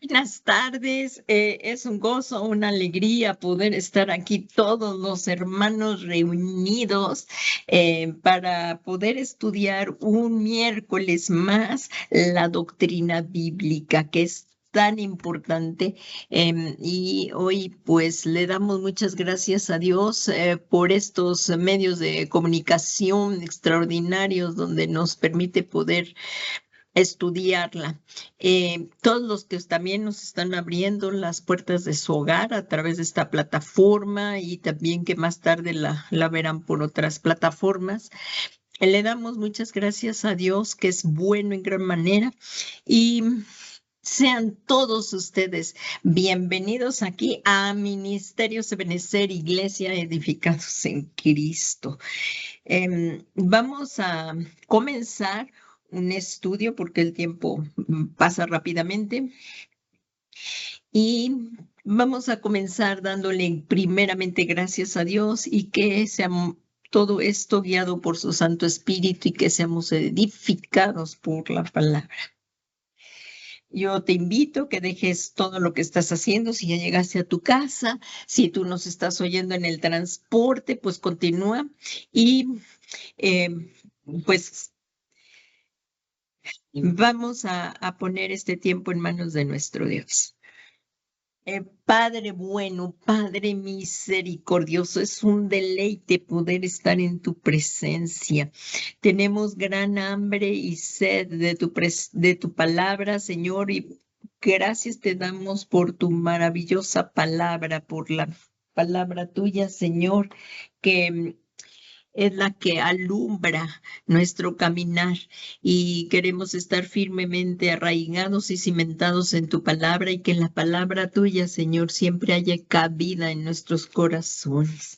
Buenas tardes, es un gozo, una alegría poder estar aquí todos los hermanos reunidos para poder estudiar un miércoles más la doctrina bíblica, que es tan importante. Y hoy pues le damos muchas gracias a Dios por estos medios de comunicación extraordinarios donde nos permite poder estudiarla. Todos los que también nos están abriendo las puertas de su hogar a través de esta plataforma y también que más tarde la verán por otras plataformas. Le damos muchas gracias a Dios, que es bueno en gran manera, y sean todos ustedes bienvenidos aquí a Ministerios de Benecer, Iglesia Edificados en Cristo. Vamos a comenzar un estudio porque el tiempo pasa rápidamente y vamos a comenzar dándole primeramente gracias a Dios y que sea todo esto guiado por su Santo Espíritu y que seamos edificados por la palabra. Yo te invito a que dejes todo lo que estás haciendo. Si ya llegaste a tu casa, si tú nos estás oyendo en el transporte, pues continúa y eh, pues vamos a poner este tiempo en manos de nuestro Dios. Padre bueno, Padre misericordioso, es un deleite poder estar en tu presencia. Tenemos gran hambre y sed de tu palabra, Señor, y gracias te damos por tu maravillosa palabra, por la palabra tuya, Señor, que es la que alumbra nuestro caminar y queremos estar firmemente arraigados y cimentados en tu palabra y que la palabra tuya, Señor, siempre haya cabida en nuestros corazones.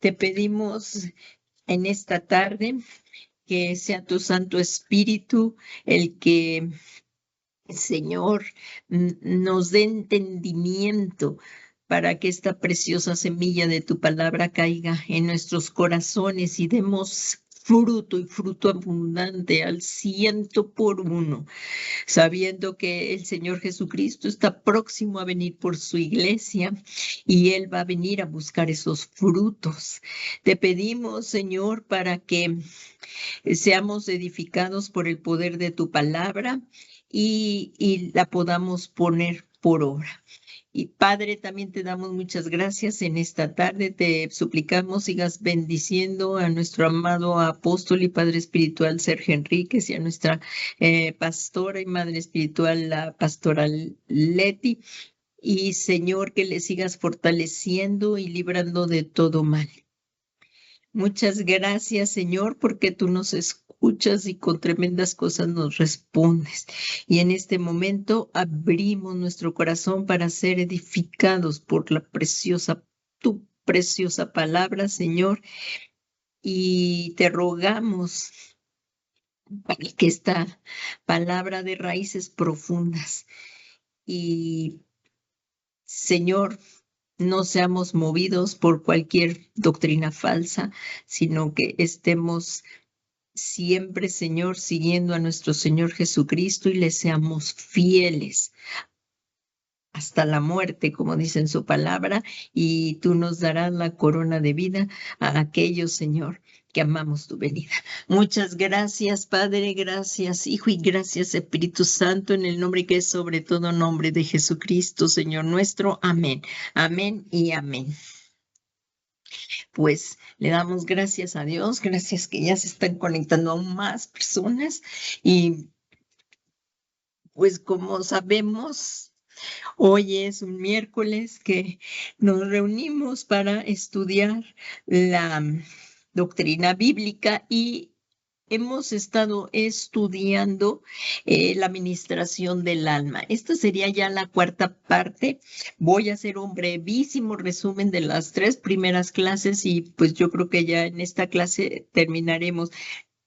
Te pedimos en esta tarde que sea tu Santo Espíritu el que, Señor, nos dé entendimiento para que esta preciosa semilla de tu palabra caiga en nuestros corazones y demos fruto y fruto abundante al 100 por 1, sabiendo que el Señor Jesucristo está próximo a venir por su iglesia y Él va a venir a buscar esos frutos. Te pedimos, Señor, para que seamos edificados por el poder de tu palabra y la podamos poner por obra. Y Padre, también te damos muchas gracias en esta tarde. Te suplicamos sigas bendiciendo a nuestro amado apóstol y Padre espiritual Sergio Enríquez y a nuestra pastora y Madre espiritual, la pastora Leti. Y Señor, que le sigas fortaleciendo y librando de todo mal. Muchas gracias, Señor, porque tú nos escuchas y con tremendas cosas nos respondes. Y en este momento abrimos nuestro corazón para ser edificados por tu preciosa palabra, Señor. Y te rogamos para que esta palabra de raíces profundas y, Señor, no seamos movidos por cualquier doctrina falsa, sino que estemos siempre, Señor, siguiendo a nuestro Señor Jesucristo y le seamos fieles hasta la muerte, como dice en su palabra, y tú nos darás la corona de vida a aquellos, Señor, que amamos tu venida. Muchas gracias, Padre, gracias, Hijo, y gracias, Espíritu Santo, en el nombre que es sobre todo nombre de Jesucristo, Señor nuestro. Amén, amén y amén. Pues le damos gracias a Dios, gracias que ya se están conectando aún más personas y pues como sabemos, hoy es un miércoles que nos reunimos para estudiar la doctrina bíblica y hemos estado estudiando la administración del alma. Esta sería ya la cuarta parte. Voy a hacer un brevísimo resumen de las tres primeras clases y pues yo creo que ya en esta clase terminaremos.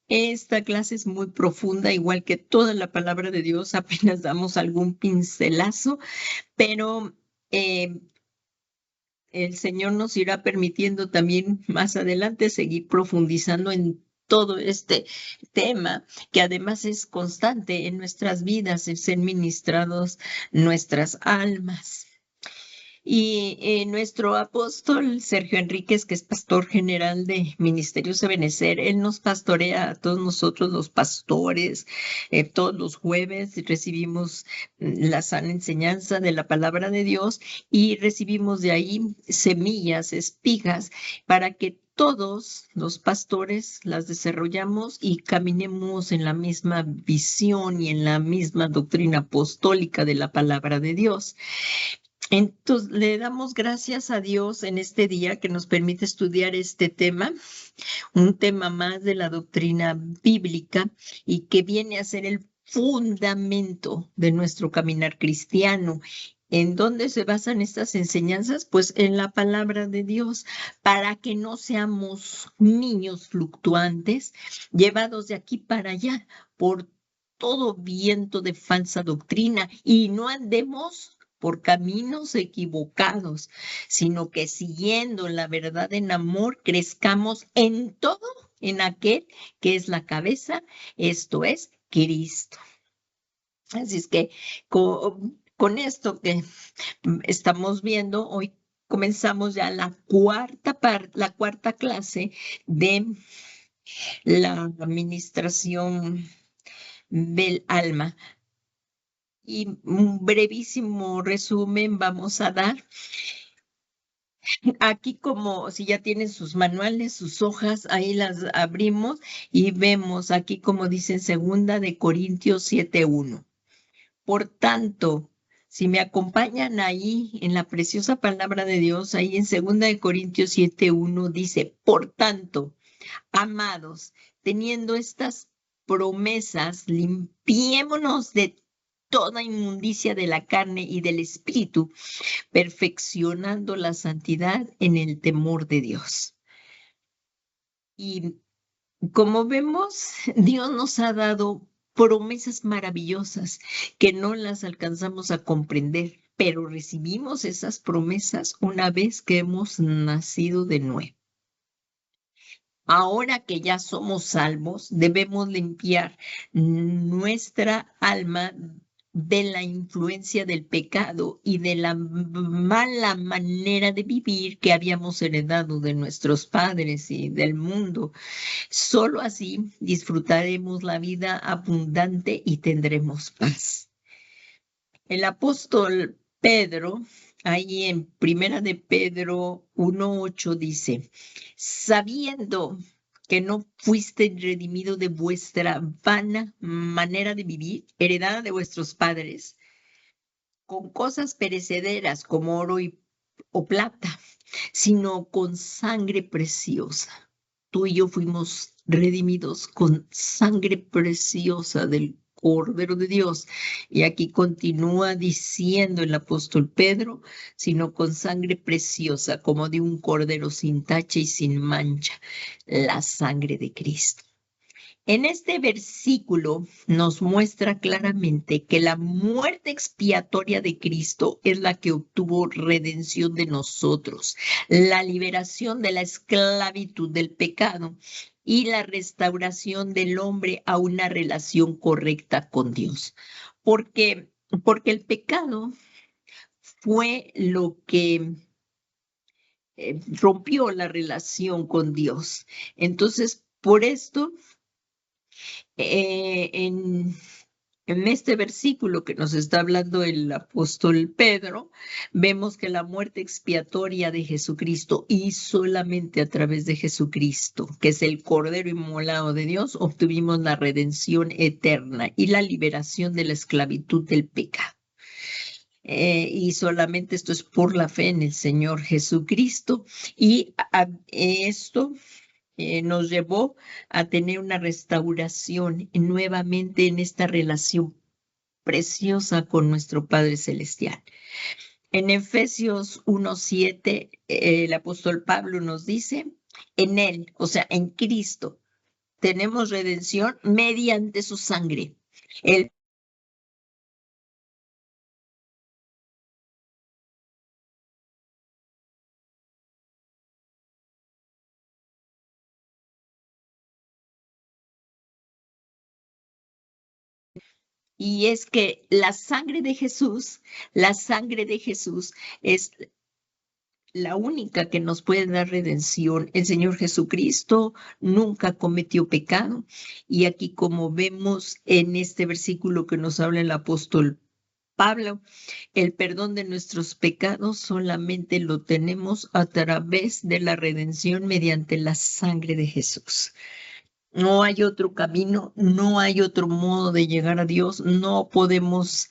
Esta clase es muy profunda, igual que toda la palabra de Dios, apenas damos algún pincelazo, pero el Señor nos irá permitiendo también más adelante seguir profundizando en todo este tema, que además es constante en nuestras vidas, el ser ministrados nuestras almas. Y nuestro apóstol Sergio Enríquez, que es pastor general de Ministerios Ebenecer, él nos pastorea a todos nosotros los pastores. Todos los jueves recibimos la sana enseñanza de la palabra de Dios y recibimos de ahí semillas, espigas, para que todos los pastores las desarrollamos y caminemos en la misma visión y en la misma doctrina apostólica de la palabra de Dios. Entonces, le damos gracias a Dios en este día que nos permite estudiar este tema, un tema más de la doctrina bíblica y que viene a ser el fundamento de nuestro caminar cristiano. ¿En dónde se basan estas enseñanzas? Pues en la palabra de Dios, para que no seamos niños fluctuantes, llevados de aquí para allá por todo viento de falsa doctrina y no andemos por caminos equivocados, sino que siguiendo la verdad en amor, crezcamos en todo, en aquel que es la cabeza, esto es Cristo. Así es que con esto que estamos viendo, hoy comenzamos ya la cuarta clase de la administración del alma. Y un brevísimo resumen vamos a dar. Aquí como si ya tienen sus manuales, sus hojas, ahí las abrimos y vemos aquí como dice en segunda de Corintios 7:1. Por tanto, si me acompañan ahí en la preciosa palabra de Dios, ahí en segunda de Corintios 7:1 dice, por tanto, amados, teniendo estas promesas, limpiémonos de toda inmundicia de la carne y del espíritu, perfeccionando la santidad en el temor de Dios. Y como vemos, Dios nos ha dado promesas maravillosas que no las alcanzamos a comprender, pero recibimos esas promesas una vez que hemos nacido de nuevo. Ahora que ya somos salvos, debemos limpiar nuestra alma de la influencia del pecado y de la mala manera de vivir que habíamos heredado de nuestros padres y del mundo. Solo así disfrutaremos la vida abundante y tendremos paz. El apóstol Pedro, ahí en Primera de Pedro 1:8 dice, sabiendo que no fuiste redimido de vuestra vana manera de vivir, heredada de vuestros padres, con cosas perecederas como oro o plata, sino con sangre preciosa. Tú y yo fuimos redimidos con sangre preciosa del Cordero de Dios. Y aquí continúa diciendo el apóstol Pedro, sino con sangre preciosa, como de un cordero sin tacha y sin mancha, la sangre de Cristo. En este versículo nos muestra claramente que la muerte expiatoria de Cristo es la que obtuvo redención de nosotros, la liberación de la esclavitud del pecado y la restauración del hombre a una relación correcta con Dios. Porque el pecado fue lo que rompió la relación con Dios. Entonces, por esto en este versículo que nos está hablando el apóstol Pedro, vemos que la muerte expiatoria de Jesucristo y solamente a través de Jesucristo, que es el Cordero inmolado de Dios, obtuvimos la redención eterna y la liberación de la esclavitud del pecado. Y solamente esto es por la fe en el Señor Jesucristo. Y esto nos llevó a tener una restauración nuevamente en esta relación preciosa con nuestro Padre Celestial. En Efesios 1:7, el apóstol Pablo nos dice, en Él, o sea, en Cristo, tenemos redención mediante su sangre. El Y es que la sangre de Jesús es la única que nos puede dar redención. El Señor Jesucristo nunca cometió pecado. Y aquí, como vemos en este versículo que nos habla el apóstol Pablo, el perdón de nuestros pecados solamente lo tenemos a través de la redención mediante la sangre de Jesús. No hay otro camino, no hay otro modo de llegar a Dios, no podemos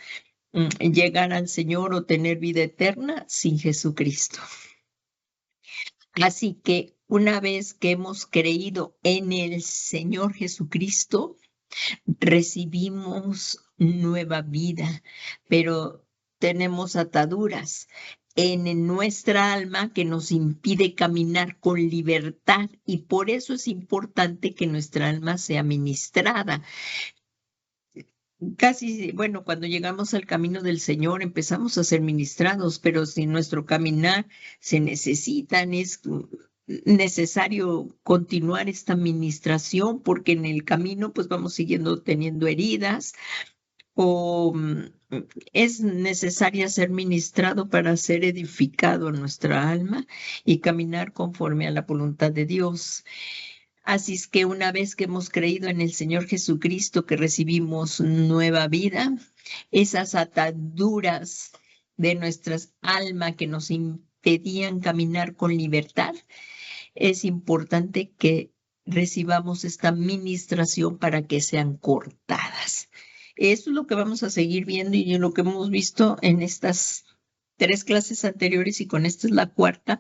llegar al Señor o tener vida eterna sin Jesucristo. Así que una vez que hemos creído en el Señor Jesucristo, recibimos nueva vida, pero tenemos ataduras en nuestra alma que nos impide caminar con libertad, y por eso es importante que nuestra alma sea ministrada. Casi, bueno, cuando llegamos al camino del Señor empezamos a ser ministrados, pero si nuestro caminar se necesitan, es necesario continuar esta ministración, porque en el camino pues vamos siguiendo teniendo heridas, o es necesaria ser ministrado para ser edificado a nuestra alma y caminar conforme a la voluntad de Dios. Así es que una vez que hemos creído en el Señor Jesucristo, que recibimos nueva vida, esas ataduras de nuestras almas que nos impedían caminar con libertad, es importante que recibamos esta ministración para que sean cortadas. Eso es lo que vamos a seguir viendo y lo que hemos visto en estas 3 clases anteriores, y con esta es la 4ª,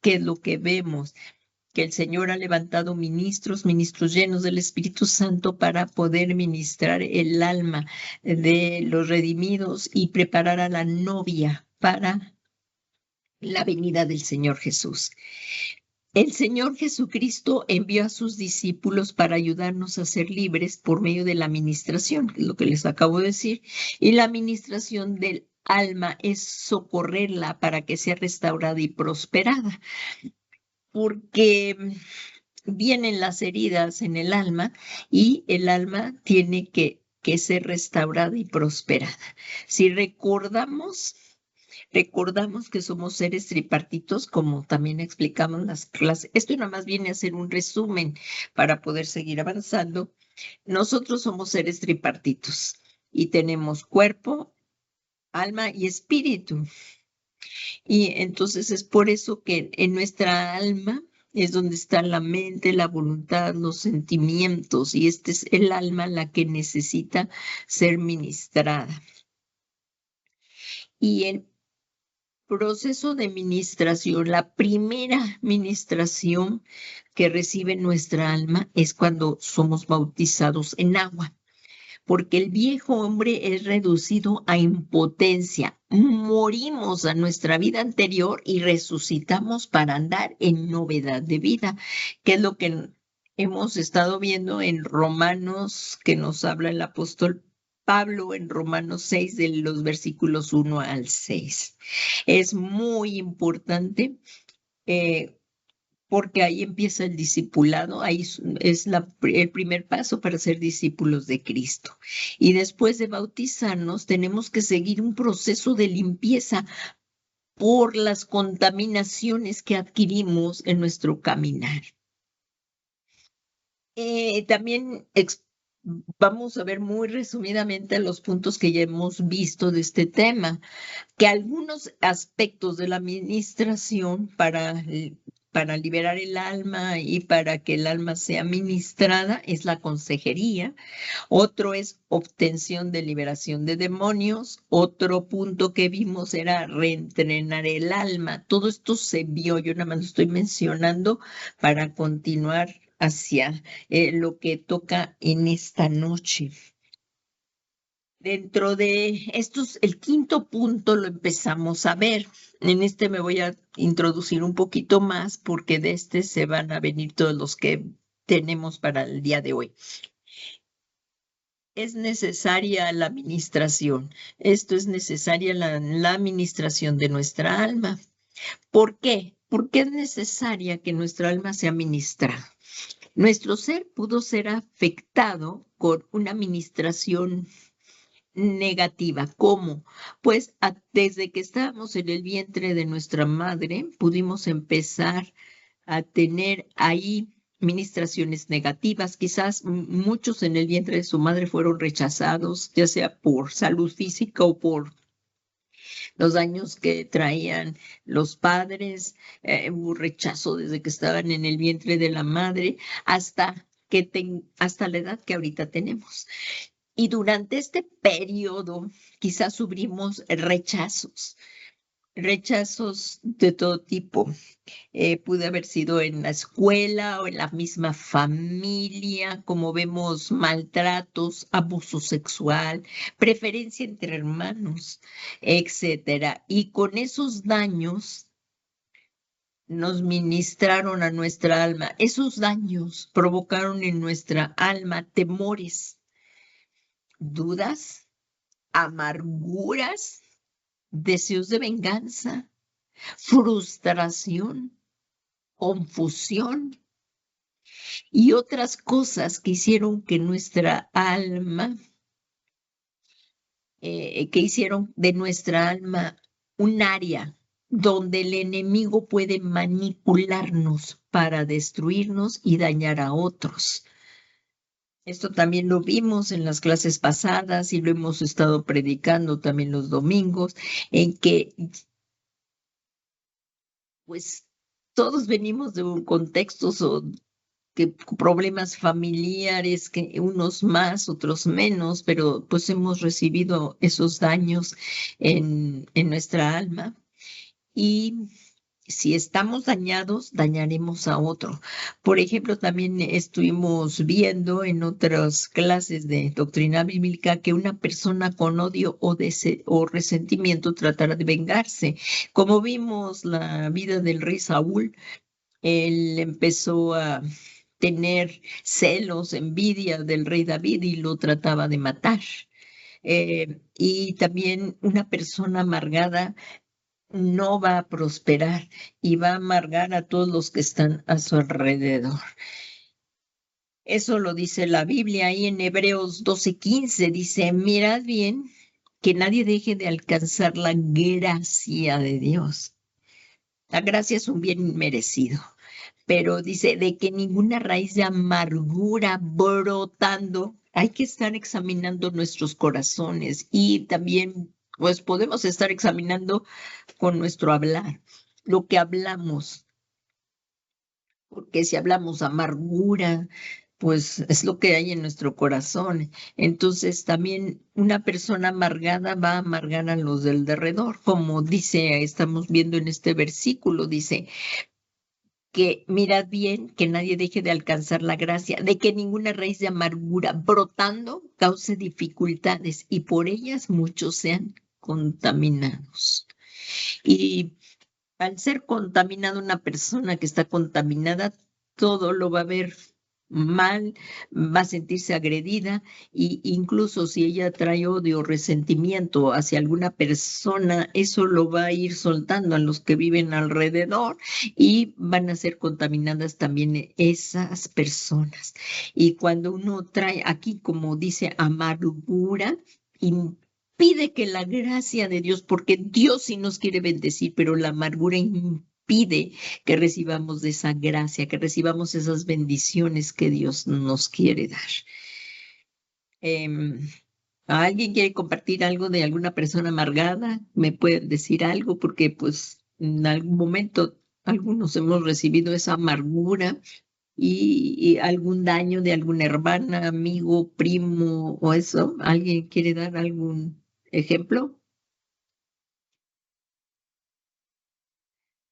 que es lo que vemos, que el Señor ha levantado ministros llenos del Espíritu Santo para poder ministrar el alma de los redimidos y preparar a la novia para la venida del Señor Jesús. El Señor Jesucristo envió a sus discípulos para ayudarnos a ser libres por medio de la ministración, que es lo que les acabo de decir, y la ministración del alma es socorrerla para que sea restaurada y prosperada, porque vienen las heridas en el alma y el alma tiene que ser restaurada y prosperada. Si recordamos que somos seres tripartitos, como también explicamos en las clases. Esto nada más viene a ser un resumen para poder seguir avanzando. Nosotros somos seres tripartitos y tenemos cuerpo, alma y espíritu. Y entonces es por eso que en nuestra alma es donde está la mente, la voluntad, los sentimientos, y este es el alma la que necesita ser ministrada. Y el proceso de ministración, la primera ministración que recibe nuestra alma es cuando somos bautizados en agua, porque el viejo hombre es reducido a impotencia. Morimos a nuestra vida anterior y resucitamos para andar en novedad de vida, que es lo que hemos estado viendo en Romanos, que nos habla el apóstol Pablo en Romanos 6, de los versículos 1 al 6. Es muy importante porque ahí empieza el discipulado, ahí es el primer paso para ser discípulos de Cristo. Y después de bautizarnos, tenemos que seguir un proceso de limpieza por las contaminaciones que adquirimos en nuestro caminar. También vamos a ver muy resumidamente los puntos que ya hemos visto de este tema, que algunos aspectos de la administración para liberar el alma y para que el alma sea ministrada es la consejería. Otro es obtención de liberación de demonios. Otro punto que vimos era reentrenar el alma. Todo esto se vio, yo nada más lo estoy mencionando para continuar hacia lo que toca en esta noche. Dentro de estos, el 5º punto lo empezamos a ver. En este me voy a introducir un poquito más porque de este se van a venir todos los que tenemos para el día de hoy. Es necesaria la administración. Esto es necesaria la administración de nuestra alma. ¿Por qué? Porque es necesaria que nuestra alma sea ministrada. Nuestro ser pudo ser afectado con una administración negativa. ¿Cómo? Pues desde que estábamos en el vientre de nuestra madre, pudimos empezar a tener ahí ministraciones negativas. Quizás muchos en el vientre de su madre fueron rechazados, ya sea por salud física o por los daños que traían los padres, hubo rechazo desde que estaban en el vientre de la madre hasta la edad que ahorita tenemos. Y durante este periodo quizás sufrimos rechazos de todo tipo. Pude haber sido en la escuela o en la misma familia, como vemos, maltratos, abuso sexual, preferencia entre hermanos, etcétera. Y con esos daños nos ministraron a nuestra alma. Esos daños provocaron en nuestra alma temores, dudas, amarguras, deseos de venganza, frustración, confusión y otras cosas que hicieron que nuestra alma, que hicieron de nuestra alma un área donde el enemigo puede manipularnos para destruirnos y dañar a otros. Esto también lo vimos en las clases pasadas y lo hemos estado predicando también los domingos, en que pues todos venimos de un contexto que problemas familiares, que unos más, otros menos, pero pues hemos recibido esos daños en nuestra alma. Y si estamos dañados, dañaremos a otro. Por ejemplo, también estuvimos viendo en otras clases de doctrina bíblica que una persona con odio o resentimiento tratará de vengarse. Como vimos la vida del rey Saúl, él empezó a tener celos, envidia del rey David y lo trataba de matar. Y también una persona amargada no va a prosperar y va a amargar a todos los que están a su alrededor. Eso lo dice la Biblia ahí en Hebreos 12:15. Dice, mirad bien que nadie deje de alcanzar la gracia de Dios. La gracia es un bien inmerecido, pero dice de que ninguna raíz de amargura brotando. Hay que estar examinando nuestros corazones y también pues podemos estar examinando con nuestro hablar, lo que hablamos, porque si hablamos amargura, pues es lo que hay en nuestro corazón. Entonces también una persona amargada va a amargar a los del derredor, como dice, estamos viendo en este versículo, dice que mirad bien que nadie deje de alcanzar la gracia, de que ninguna raíz de amargura brotando cause dificultades y por ellas muchos sean contaminados. Y al ser contaminada una persona que está contaminada, todo lo va a ver mal, va a sentirse agredida e incluso si ella trae odio o resentimiento hacia alguna persona, eso lo va a ir soltando a los que viven alrededor y van a ser contaminadas también esas personas. Y cuando uno trae aquí, como dice, amargura, impide que la gracia de Dios, porque Dios sí nos quiere bendecir, pero la amargura impide que recibamos de esa gracia, que recibamos esas bendiciones que Dios nos quiere dar. ¿Alguien quiere compartir algo de alguna persona amargada? ¿Me pueden decir algo? Porque pues en algún momento algunos hemos recibido esa amargura y algún daño de alguna hermana, amigo, primo o eso. ¿Alguien quiere dar algún ejemplo?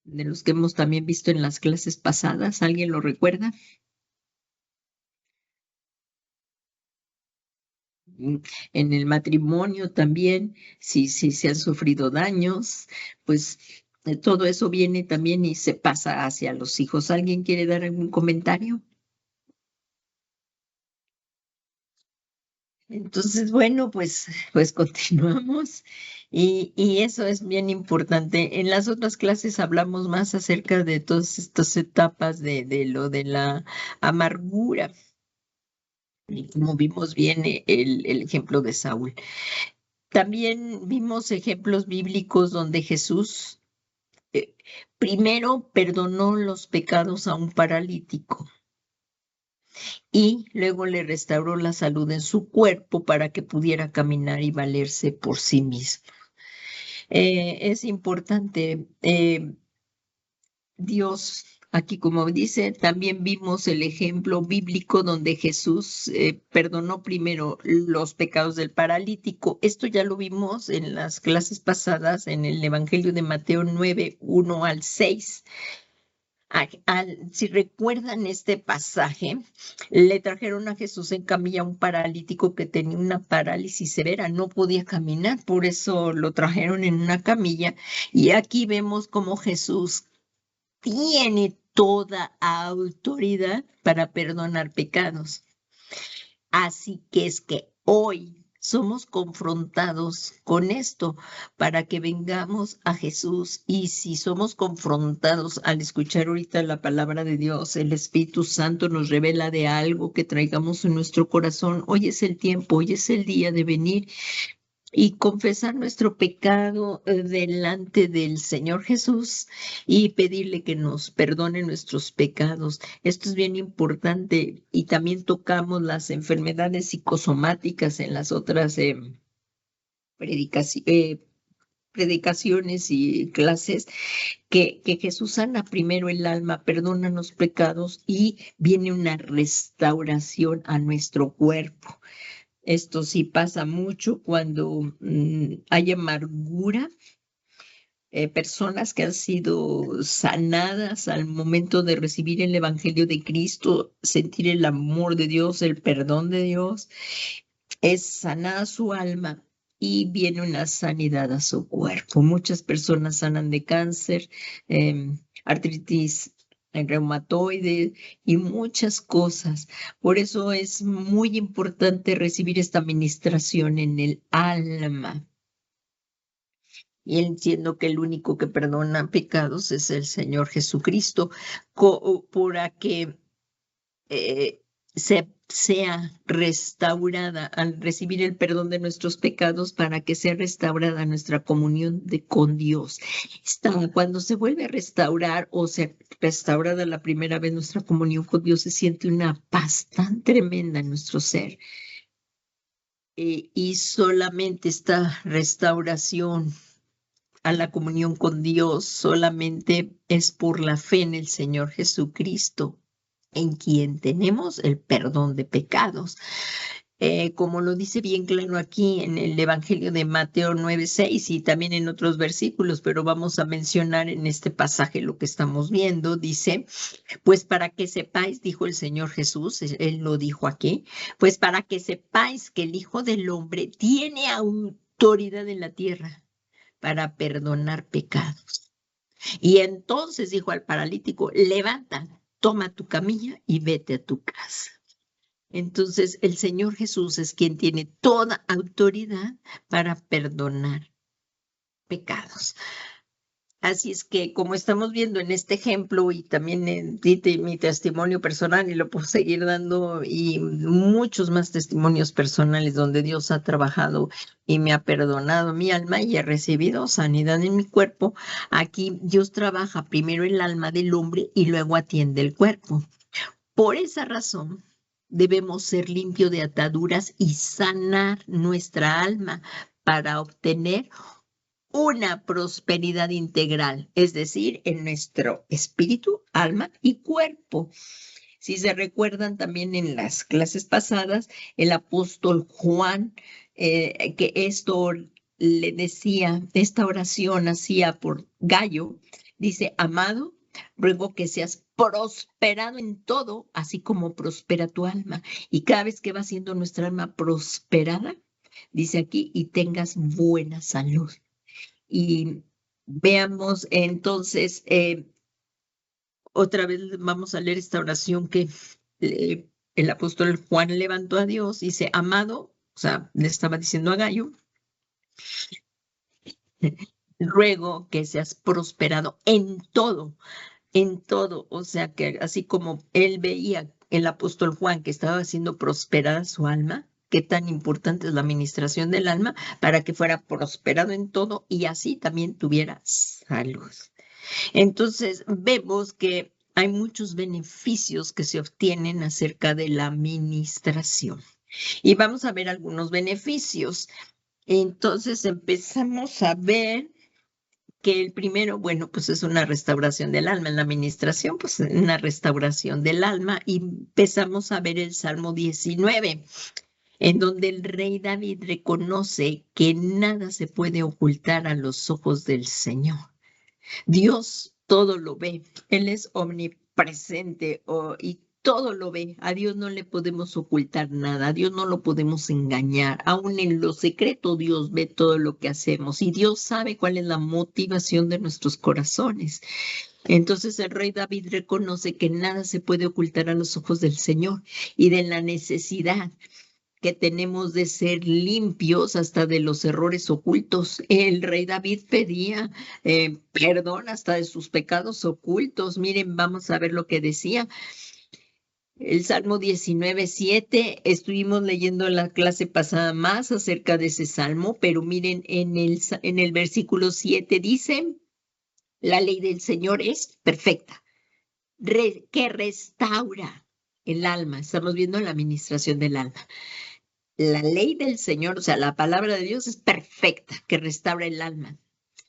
De los que hemos también visto en las clases pasadas, ¿alguien lo recuerda? En el matrimonio también, si se han sufrido daños, pues todo eso viene también y se pasa hacia los hijos. ¿Alguien quiere dar algún comentario? Entonces, bueno, pues continuamos y eso es bien importante. En las otras clases hablamos más acerca de todas estas etapas de lo de la amargura y como vimos bien el ejemplo de Saúl. También vimos ejemplos bíblicos donde Jesús primero perdonó los pecados a un paralítico y luego le restauró la salud en su cuerpo para que pudiera caminar y valerse por sí mismo. Es importante, Dios, aquí como dice, también vimos el ejemplo bíblico donde Jesús perdonó primero los pecados del paralítico. Esto ya lo vimos en las clases pasadas en el Evangelio de Mateo 9, 1 al 6. Si recuerdan este pasaje, le trajeron a Jesús en camilla a un paralítico que tenía una parálisis severa, no podía caminar, por eso lo trajeron en una camilla. Y aquí vemos cómo Jesús tiene toda autoridad para perdonar pecados. Así que es que hoy somos confrontados con esto para que vengamos a Jesús, y si somos confrontados al escuchar ahorita la palabra de Dios, el Espíritu Santo nos revela de algo que traigamos en nuestro corazón. Hoy es el tiempo, hoy es el día de venir y confesar nuestro pecado delante del Señor Jesús y pedirle que nos perdone nuestros pecados. Esto es bien importante, y también tocamos las enfermedades psicosomáticas en las otras predicaciones y clases, que Jesús sana primero el alma, perdona los pecados y viene una restauración a nuestro cuerpo. Esto sí pasa mucho cuando hay amargura, personas que han sido sanadas al momento de recibir el Evangelio de Cristo, sentir el amor de Dios, el perdón de Dios, es sanada su alma y viene una sanidad a su cuerpo. Muchas personas sanan de cáncer, artritis reumatoide y muchas cosas. Por eso es muy importante recibir esta administración en el alma. Y entiendo que el único que perdona pecados es el Señor Jesucristo, para que sea restaurada, al recibir el perdón de nuestros pecados, para que sea restaurada nuestra comunión con Dios. Cuando se vuelve a restaurar o se restaurada la primera vez nuestra comunión con Dios, se siente una paz tan tremenda en nuestro ser. Y solamente esta restauración a la comunión con Dios solamente es por la fe en el Señor Jesucristo, en quien tenemos el perdón de pecados. Como lo dice bien claro aquí en el Evangelio de Mateo 9:6 y también en otros versículos, pero vamos a mencionar en este pasaje lo que estamos viendo. Dice, pues para que sepáis, dijo el Señor Jesús, él lo dijo aquí, pues para que sepáis que el Hijo del Hombre tiene autoridad en la tierra para perdonar pecados. Y entonces dijo al paralítico, levanta, toma tu camilla y vete a tu casa. Entonces el Señor Jesús es quien tiene toda autoridad para perdonar pecados. Así es que, como estamos viendo en este ejemplo, y también en mi testimonio personal, y lo puedo seguir dando, y muchos más testimonios personales donde Dios ha trabajado y me ha perdonado mi alma y he recibido sanidad en mi cuerpo, aquí Dios trabaja primero el alma del hombre y luego atiende el cuerpo. Por esa razón, debemos ser limpios de ataduras y sanar nuestra alma para obtener una prosperidad integral, es decir, en nuestro espíritu, alma y cuerpo. Si se recuerdan también en las clases pasadas, el apóstol Juan, que esto le decía, esta oración hacía por Gallo, dice, amado, ruego que seas prosperado en todo, así como prospera tu alma. Y cada vez que va siendo nuestra alma prosperada, dice aquí, y tengas buena salud. Y veamos entonces, otra vez vamos a leer esta oración que el apóstol Juan levantó a Dios. Dice, amado, o sea, le estaba diciendo a Gallo, ruego que seas prosperado en todo, o sea, que así como él veía el apóstol Juan que estaba haciendo prosperada su alma, qué tan importante es la administración del alma para que fuera prosperado en todo y así también tuviera salud. Entonces, vemos que hay muchos beneficios que se obtienen acerca de la administración. Y vamos a ver algunos beneficios. Entonces, empezamos a ver que el primero, bueno, pues es una restauración del alma. En la administración, pues una restauración del alma. Y empezamos a ver el Salmo 19, en donde el rey David reconoce que nada se puede ocultar a los ojos del Señor. Dios todo lo ve, Él es omnipresente y todo lo ve. A Dios no le podemos ocultar nada, a Dios no lo podemos engañar. Aún en lo secreto Dios ve todo lo que hacemos y Dios sabe cuál es la motivación de nuestros corazones. Entonces el rey David reconoce que nada se puede ocultar a los ojos del Señor y de la necesidad que tenemos de ser limpios hasta de los errores ocultos. El rey David pedía perdón hasta de sus pecados ocultos. Miren, vamos a ver lo que decía. El Salmo 19:7, estuvimos leyendo en la clase pasada más acerca de ese salmo, pero miren, en el versículo 7 dice, la ley del Señor es perfecta, que restaura el alma. Estamos viendo la administración del alma. La ley del Señor, o sea, la palabra de Dios es perfecta, que restaura el alma.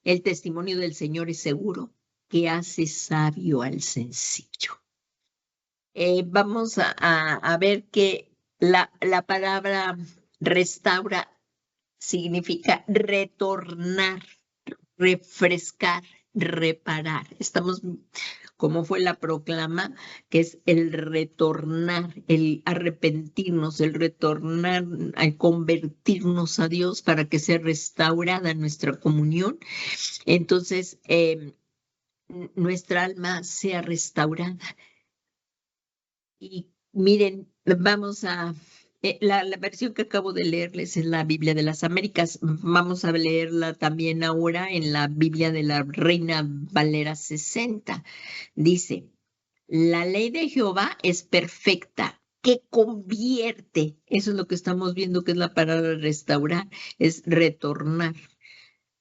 El testimonio del Señor es seguro, que hace sabio al sencillo. Vamos a ver que la palabra restaura significa retornar, refrescar, reparar. Estamos, como fue la proclama, que es el retornar, el arrepentirnos, el retornar, al convertirnos a Dios para que sea restaurada nuestra comunión. Entonces, nuestra alma sea restaurada. Y miren, vamos a... La versión que acabo de leerles es la Biblia de las Américas. Vamos a leerla también ahora en la Biblia de la Reina Valera 60. Dice, la ley de Jehová es perfecta, que convierte. Eso es lo que estamos viendo, que es la palabra restaurar, es retornar,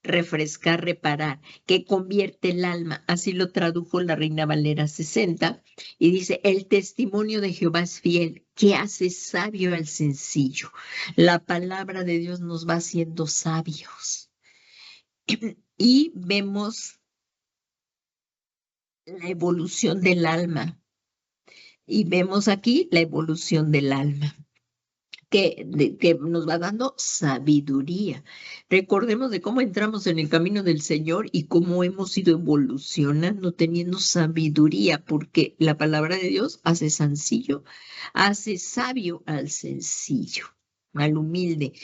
refrescar, reparar, que convierte el alma. Así lo tradujo la Reina Valera 60 y dice, el testimonio de Jehová es fiel, que hace sabio al sencillo. La palabra de Dios nos va haciendo sabios. Y vemos la evolución del alma. Y vemos aquí la evolución del alma. Que nos va dando sabiduría. Recordemos de cómo entramos en el camino del Señor y cómo hemos ido evolucionando teniendo sabiduría, porque la palabra de Dios hace sencillo, hace sabio al sencillo, al humilde.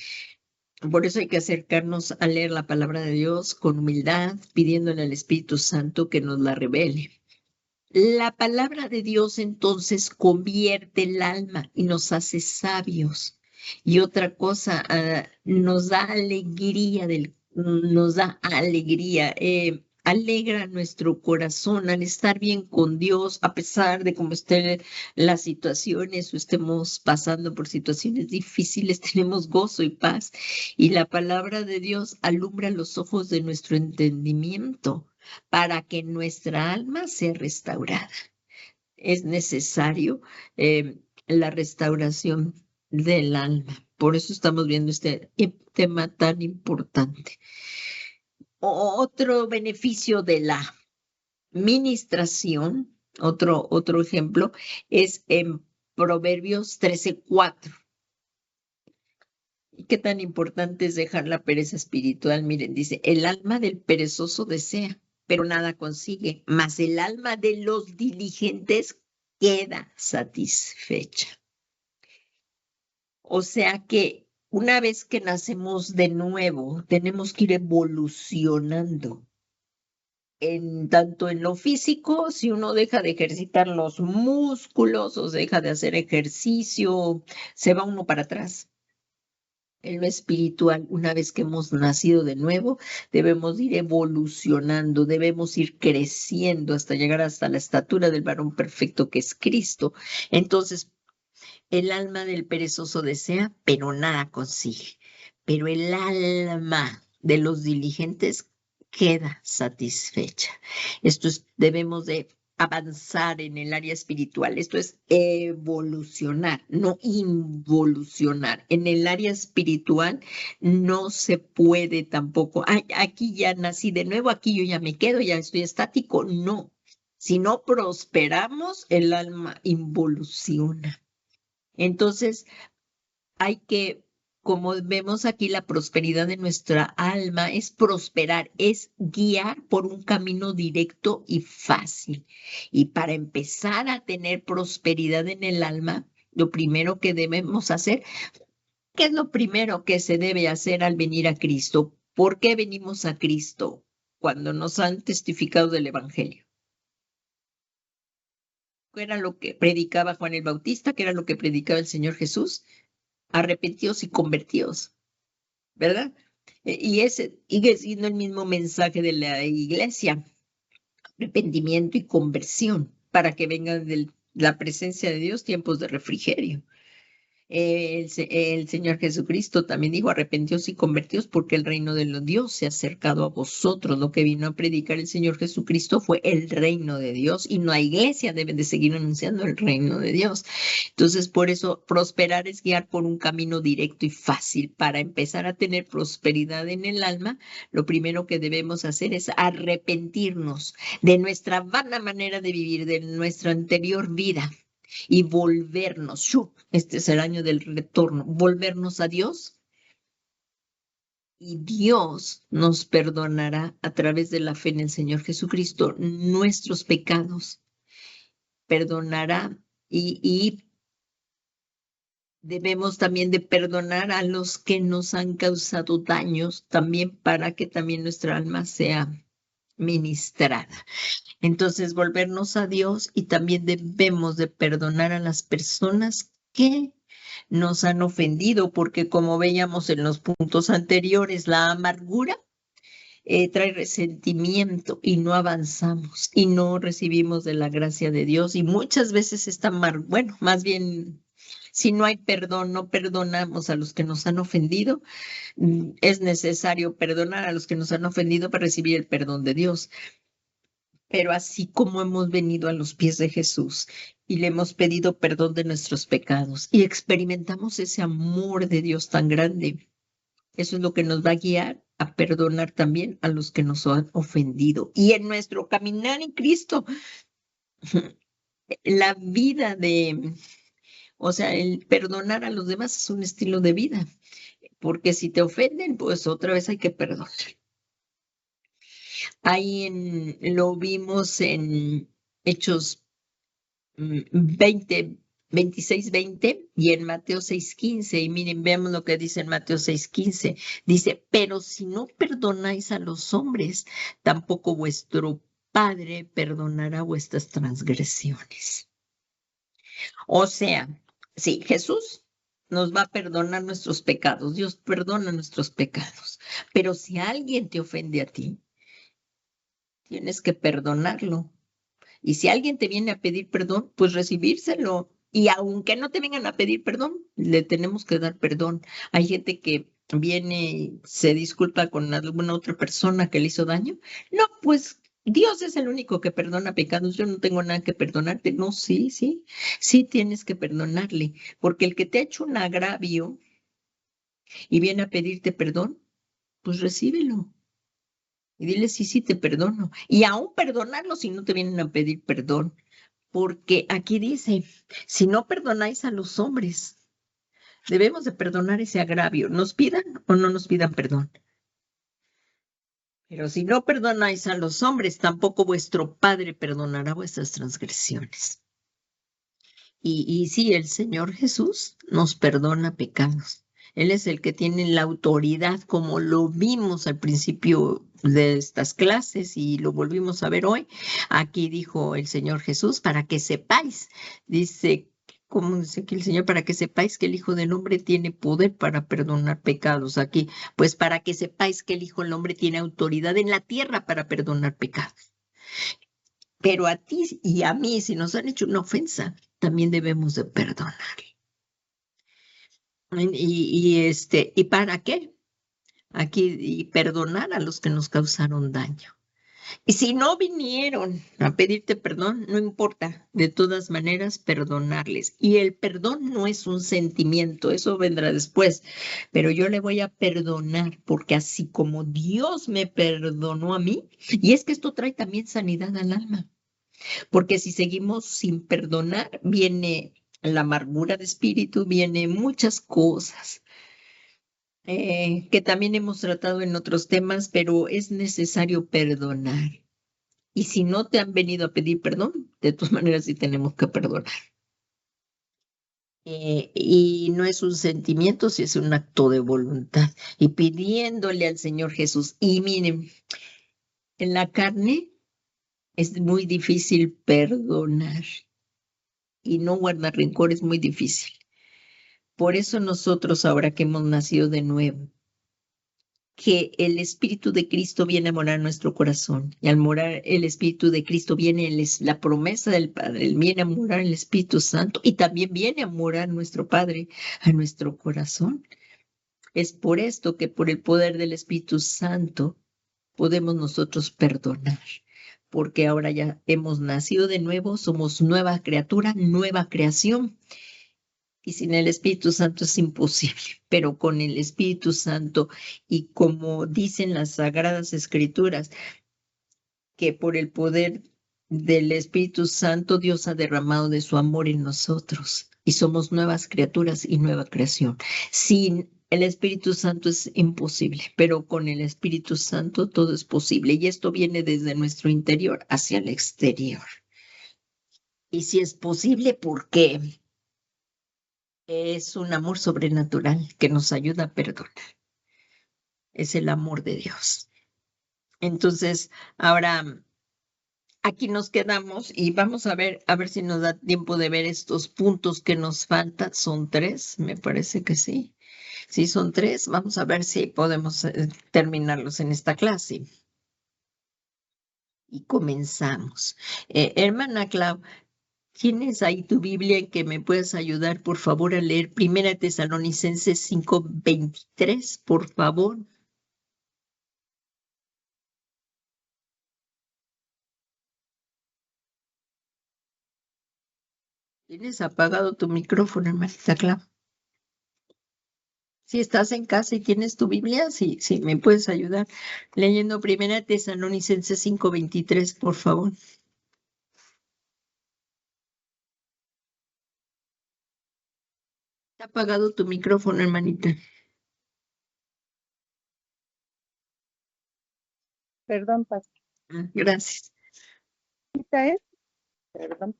Por eso hay que acercarnos a leer la palabra de Dios con humildad, pidiéndole al Espíritu Santo que nos la revele. La palabra de Dios entonces convierte el alma y nos hace sabios. Y otra cosa, nos da alegría, alegra nuestro corazón al estar bien con Dios, a pesar de cómo estén las situaciones o estemos pasando por situaciones difíciles, tenemos gozo y paz. Y la palabra de Dios alumbra los ojos de nuestro entendimiento para que nuestra alma sea restaurada. Es necesario la restauración del alma. Por eso estamos viendo este tema tan importante. Otro beneficio de la ministración, otro ejemplo, es en Proverbios 13:4. ¿Qué tan importante es dejar la pereza espiritual? Miren, dice, el alma del perezoso desea, pero nada consigue, mas el alma de los diligentes queda satisfecha. O sea que una vez que nacemos de nuevo, tenemos que ir evolucionando. Tanto en lo físico, si uno deja de ejercitar los músculos o deja de hacer ejercicio, se va uno para atrás. En lo espiritual, una vez que hemos nacido de nuevo, debemos ir evolucionando, debemos ir creciendo hasta llegar hasta la estatura del varón perfecto que es Cristo. Entonces, El alma del perezoso desea, pero nada consigue. Pero el alma de los diligentes queda satisfecha. Debemos de avanzar en el área espiritual. Esto es evolucionar, no involucionar. En el área espiritual no se puede tampoco. Ay, aquí ya nací de nuevo, aquí yo ya me quedo, ya estoy estático. No. Si no prosperamos, el alma involuciona. Entonces, hay que, como vemos aquí, la prosperidad de nuestra alma es prosperar, es guiar por un camino directo y fácil. Y para empezar a tener prosperidad en el alma, lo primero que debemos hacer, ¿qué es lo primero que se debe hacer al venir a Cristo? ¿Por qué venimos a Cristo cuando nos han testificado del Evangelio? ¿Qué era lo que predicaba Juan el Bautista? ¿Qué era lo que predicaba el Señor Jesús? Arrepentidos y convertidos, ¿verdad? Y ese sigue siendo el mismo mensaje de la iglesia, arrepentimiento y conversión, para que vengan de la presencia de Dios tiempos de refrigerio. El Señor Jesucristo también dijo, arrepentíos y convertíos porque el reino de los Dios se ha acercado a vosotros. Lo que vino a predicar el Señor Jesucristo fue el reino de Dios y la iglesia debe de seguir anunciando el reino de Dios. Entonces, por eso, prosperar es guiar por un camino directo y fácil. Para empezar a tener prosperidad en el alma, lo primero que debemos hacer es arrepentirnos de nuestra vana manera de vivir, de nuestra anterior vida. Y volvernos, este es el año del retorno, volvernos a Dios y Dios nos perdonará a través de la fe en el Señor Jesucristo nuestros pecados, perdonará y debemos también de perdonar a los que nos han causado daños también para que también nuestra alma sea ministrada. Entonces, volvernos a Dios y también debemos de perdonar a las personas que nos han ofendido, porque como veíamos en los puntos anteriores, la amargura trae resentimiento y no avanzamos y no recibimos de la gracia de Dios. Y muchas veces está bueno, más bien, si no hay perdón, no perdonamos a los que nos han ofendido, es necesario perdonar a los que nos han ofendido para recibir el perdón de Dios. Pero así como hemos venido a los pies de Jesús y le hemos pedido perdón de nuestros pecados y experimentamos ese amor de Dios tan grande, eso es lo que nos va a guiar a perdonar también a los que nos han ofendido. Y en nuestro caminar en Cristo, la vida o sea, el perdonar a los demás es un estilo de vida, porque si te ofenden, pues otra vez hay que perdonar. Ahí lo vimos en Hechos 26:20 y en Mateo 6:15. Y miren, veamos lo que dice en Mateo 6:15. Dice, pero si no perdonáis a los hombres, tampoco vuestro Padre perdonará vuestras transgresiones. O sea, sí, Jesús nos va a perdonar nuestros pecados. Dios perdona nuestros pecados. Pero si alguien te ofende a ti, tienes que perdonarlo. Y si alguien te viene a pedir perdón, pues recibírselo. Y aunque no te vengan a pedir perdón, le tenemos que dar perdón. Hay gente que viene y se disculpa con alguna otra persona que le hizo daño. No, pues Dios es el único que perdona pecados. Yo no tengo nada que perdonarte. No, sí, sí tienes que perdonarle. Porque el que te ha hecho un agravio y viene a pedirte perdón, pues recíbelo. Y dile, sí, te perdono. Y aún perdonarlo si no te vienen a pedir perdón. Porque aquí dice, si no perdonáis a los hombres, debemos de perdonar ese agravio, nos pidan o no nos pidan perdón. Pero si no perdonáis a los hombres, tampoco vuestro Padre perdonará vuestras transgresiones. Y sí, el Señor Jesús nos perdona pecados. Él es el que tiene la autoridad, como lo vimos al principio de estas clases y lo volvimos a ver hoy. Aquí dijo el Señor Jesús, para que sepáis, dice, como dice aquí el Señor, para que sepáis que el Hijo del Hombre tiene poder para perdonar pecados. Aquí, pues para que sepáis que el Hijo del Hombre tiene autoridad en la tierra para perdonar pecados. Pero a ti y a mí, si nos han hecho una ofensa, también debemos de perdonar. ¿Y para qué? Aquí, y perdonar a los que nos causaron daño. Y si no vinieron a pedirte perdón, no importa, de todas maneras, perdonarles. Y el perdón no es un sentimiento, eso vendrá después, pero yo le voy a perdonar porque así como Dios me perdonó a mí, y es que esto trae también sanidad al alma, porque si seguimos sin perdonar, viene la amargura de espíritu, viene muchas cosas. Que también hemos tratado en otros temas, pero es necesario perdonar. Y si no te han venido a pedir perdón, de todas maneras sí tenemos que perdonar. Y no es un sentimiento, sí es un acto de voluntad. Y pidiéndole al Señor Jesús. Y miren, en la carne es muy difícil perdonar y no guardar rencor es muy difícil. Por eso nosotros, ahora que hemos nacido de nuevo, que el Espíritu de Cristo viene a morar en nuestro corazón. Y al morar el Espíritu de Cristo viene la promesa del Padre, Él viene a morar el Espíritu Santo y también viene a morar nuestro Padre a nuestro corazón. Es por esto que por el poder del Espíritu Santo podemos nosotros perdonar, porque ahora ya hemos nacido de nuevo, somos nueva criatura, nueva creación. Y sin el Espíritu Santo es imposible, pero con el Espíritu Santo y como dicen las Sagradas Escrituras, que por el poder del Espíritu Santo Dios ha derramado de su amor en nosotros y somos nuevas criaturas y nueva creación. Sin el Espíritu Santo es imposible, pero con el Espíritu Santo todo es posible y esto viene desde nuestro interior hacia el exterior. Y si es posible, ¿por qué? Es un amor sobrenatural que nos ayuda a perdonar. Es el amor de Dios. Entonces, ahora aquí nos quedamos y vamos a ver si nos da tiempo de ver estos puntos que nos faltan. Son 3, me parece que sí. Sí, son 3. Vamos a ver si podemos terminarlos en esta clase. Y comenzamos. Hermana Clau, ¿tienes ahí tu Biblia en que me puedas ayudar, por favor, a leer 1 Tesalonicenses 5:23, por favor? ¿Tienes apagado tu micrófono, hermanita Clau? Si estás en casa y tienes tu Biblia, sí, sí, me puedes ayudar leyendo 1 Tesalonicenses 5:23, por favor. Está apagado tu micrófono, hermanita. Perdón, Gracias. pasita, ¿eh? Perdón.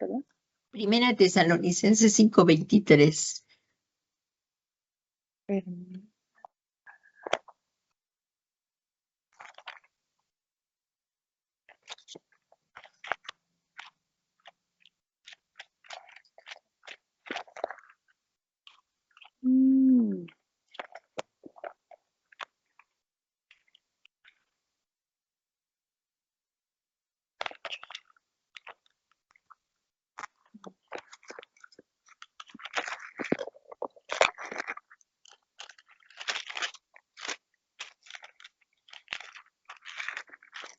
1 Tesalonicenses 5:23. Perdón. Mm,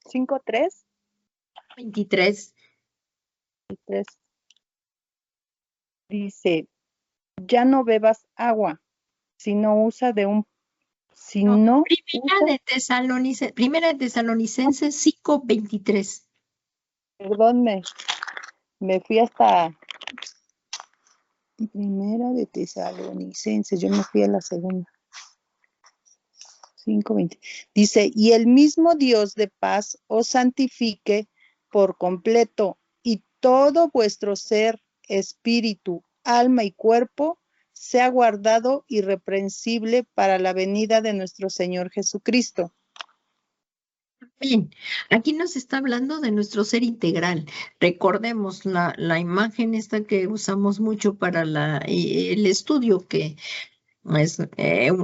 5:3. 23. Dice, ya no bebas agua, sino usa de un, No, Primera de Tesalonicenses 5:23. perdón, me fui hasta Primera de Tesalonicenses, yo me fui a la segunda. 5:20. Dice, y el mismo Dios de paz os santifique por completo, y todo vuestro ser, espíritu, alma y cuerpo sea guardado irreprensible para la venida de nuestro Señor Jesucristo. Bien, aquí nos está hablando de nuestro ser integral. Recordemos la imagen esta que usamos mucho para el estudio, que es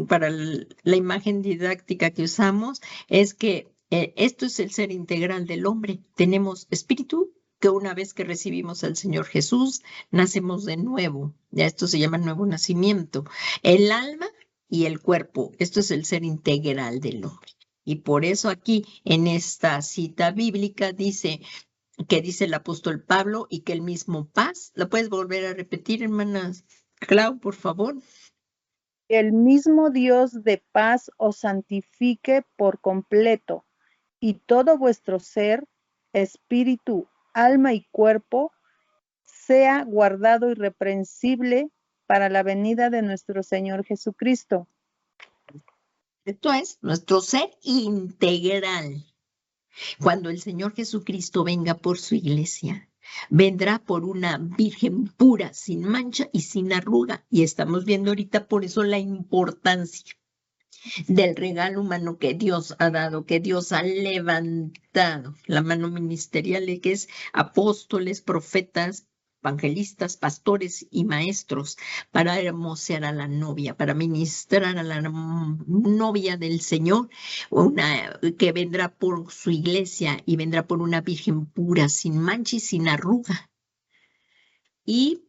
para la imagen didáctica que usamos, es que esto es el ser integral del hombre. Tenemos espíritu, que una vez que recibimos al Señor Jesús, nacemos de nuevo. Ya esto se llama nuevo nacimiento. El alma y el cuerpo, esto es el ser integral del hombre. Y por eso aquí en esta cita bíblica dice que dice el apóstol Pablo y que el mismo paz, ¿la puedes volver a repetir, hermana Clau, por favor? El mismo Dios de paz os santifique por completo, y todo vuestro ser, espíritu, alma y cuerpo, sea guardado irreprensible para la venida de nuestro Señor Jesucristo. Esto es nuestro ser integral. Cuando el Señor Jesucristo venga por su iglesia, vendrá por una virgen pura, sin mancha y sin arruga. Y estamos viendo ahorita por eso la importancia del regalo humano que Dios ha dado, que Dios ha levantado, la mano ministerial, que es apóstoles, profetas, evangelistas, pastores y maestros, para hermosear a la novia, para ministrar a la novia del Señor, que vendrá por su iglesia y vendrá por una virgen pura, sin mancha y sin arruga. Y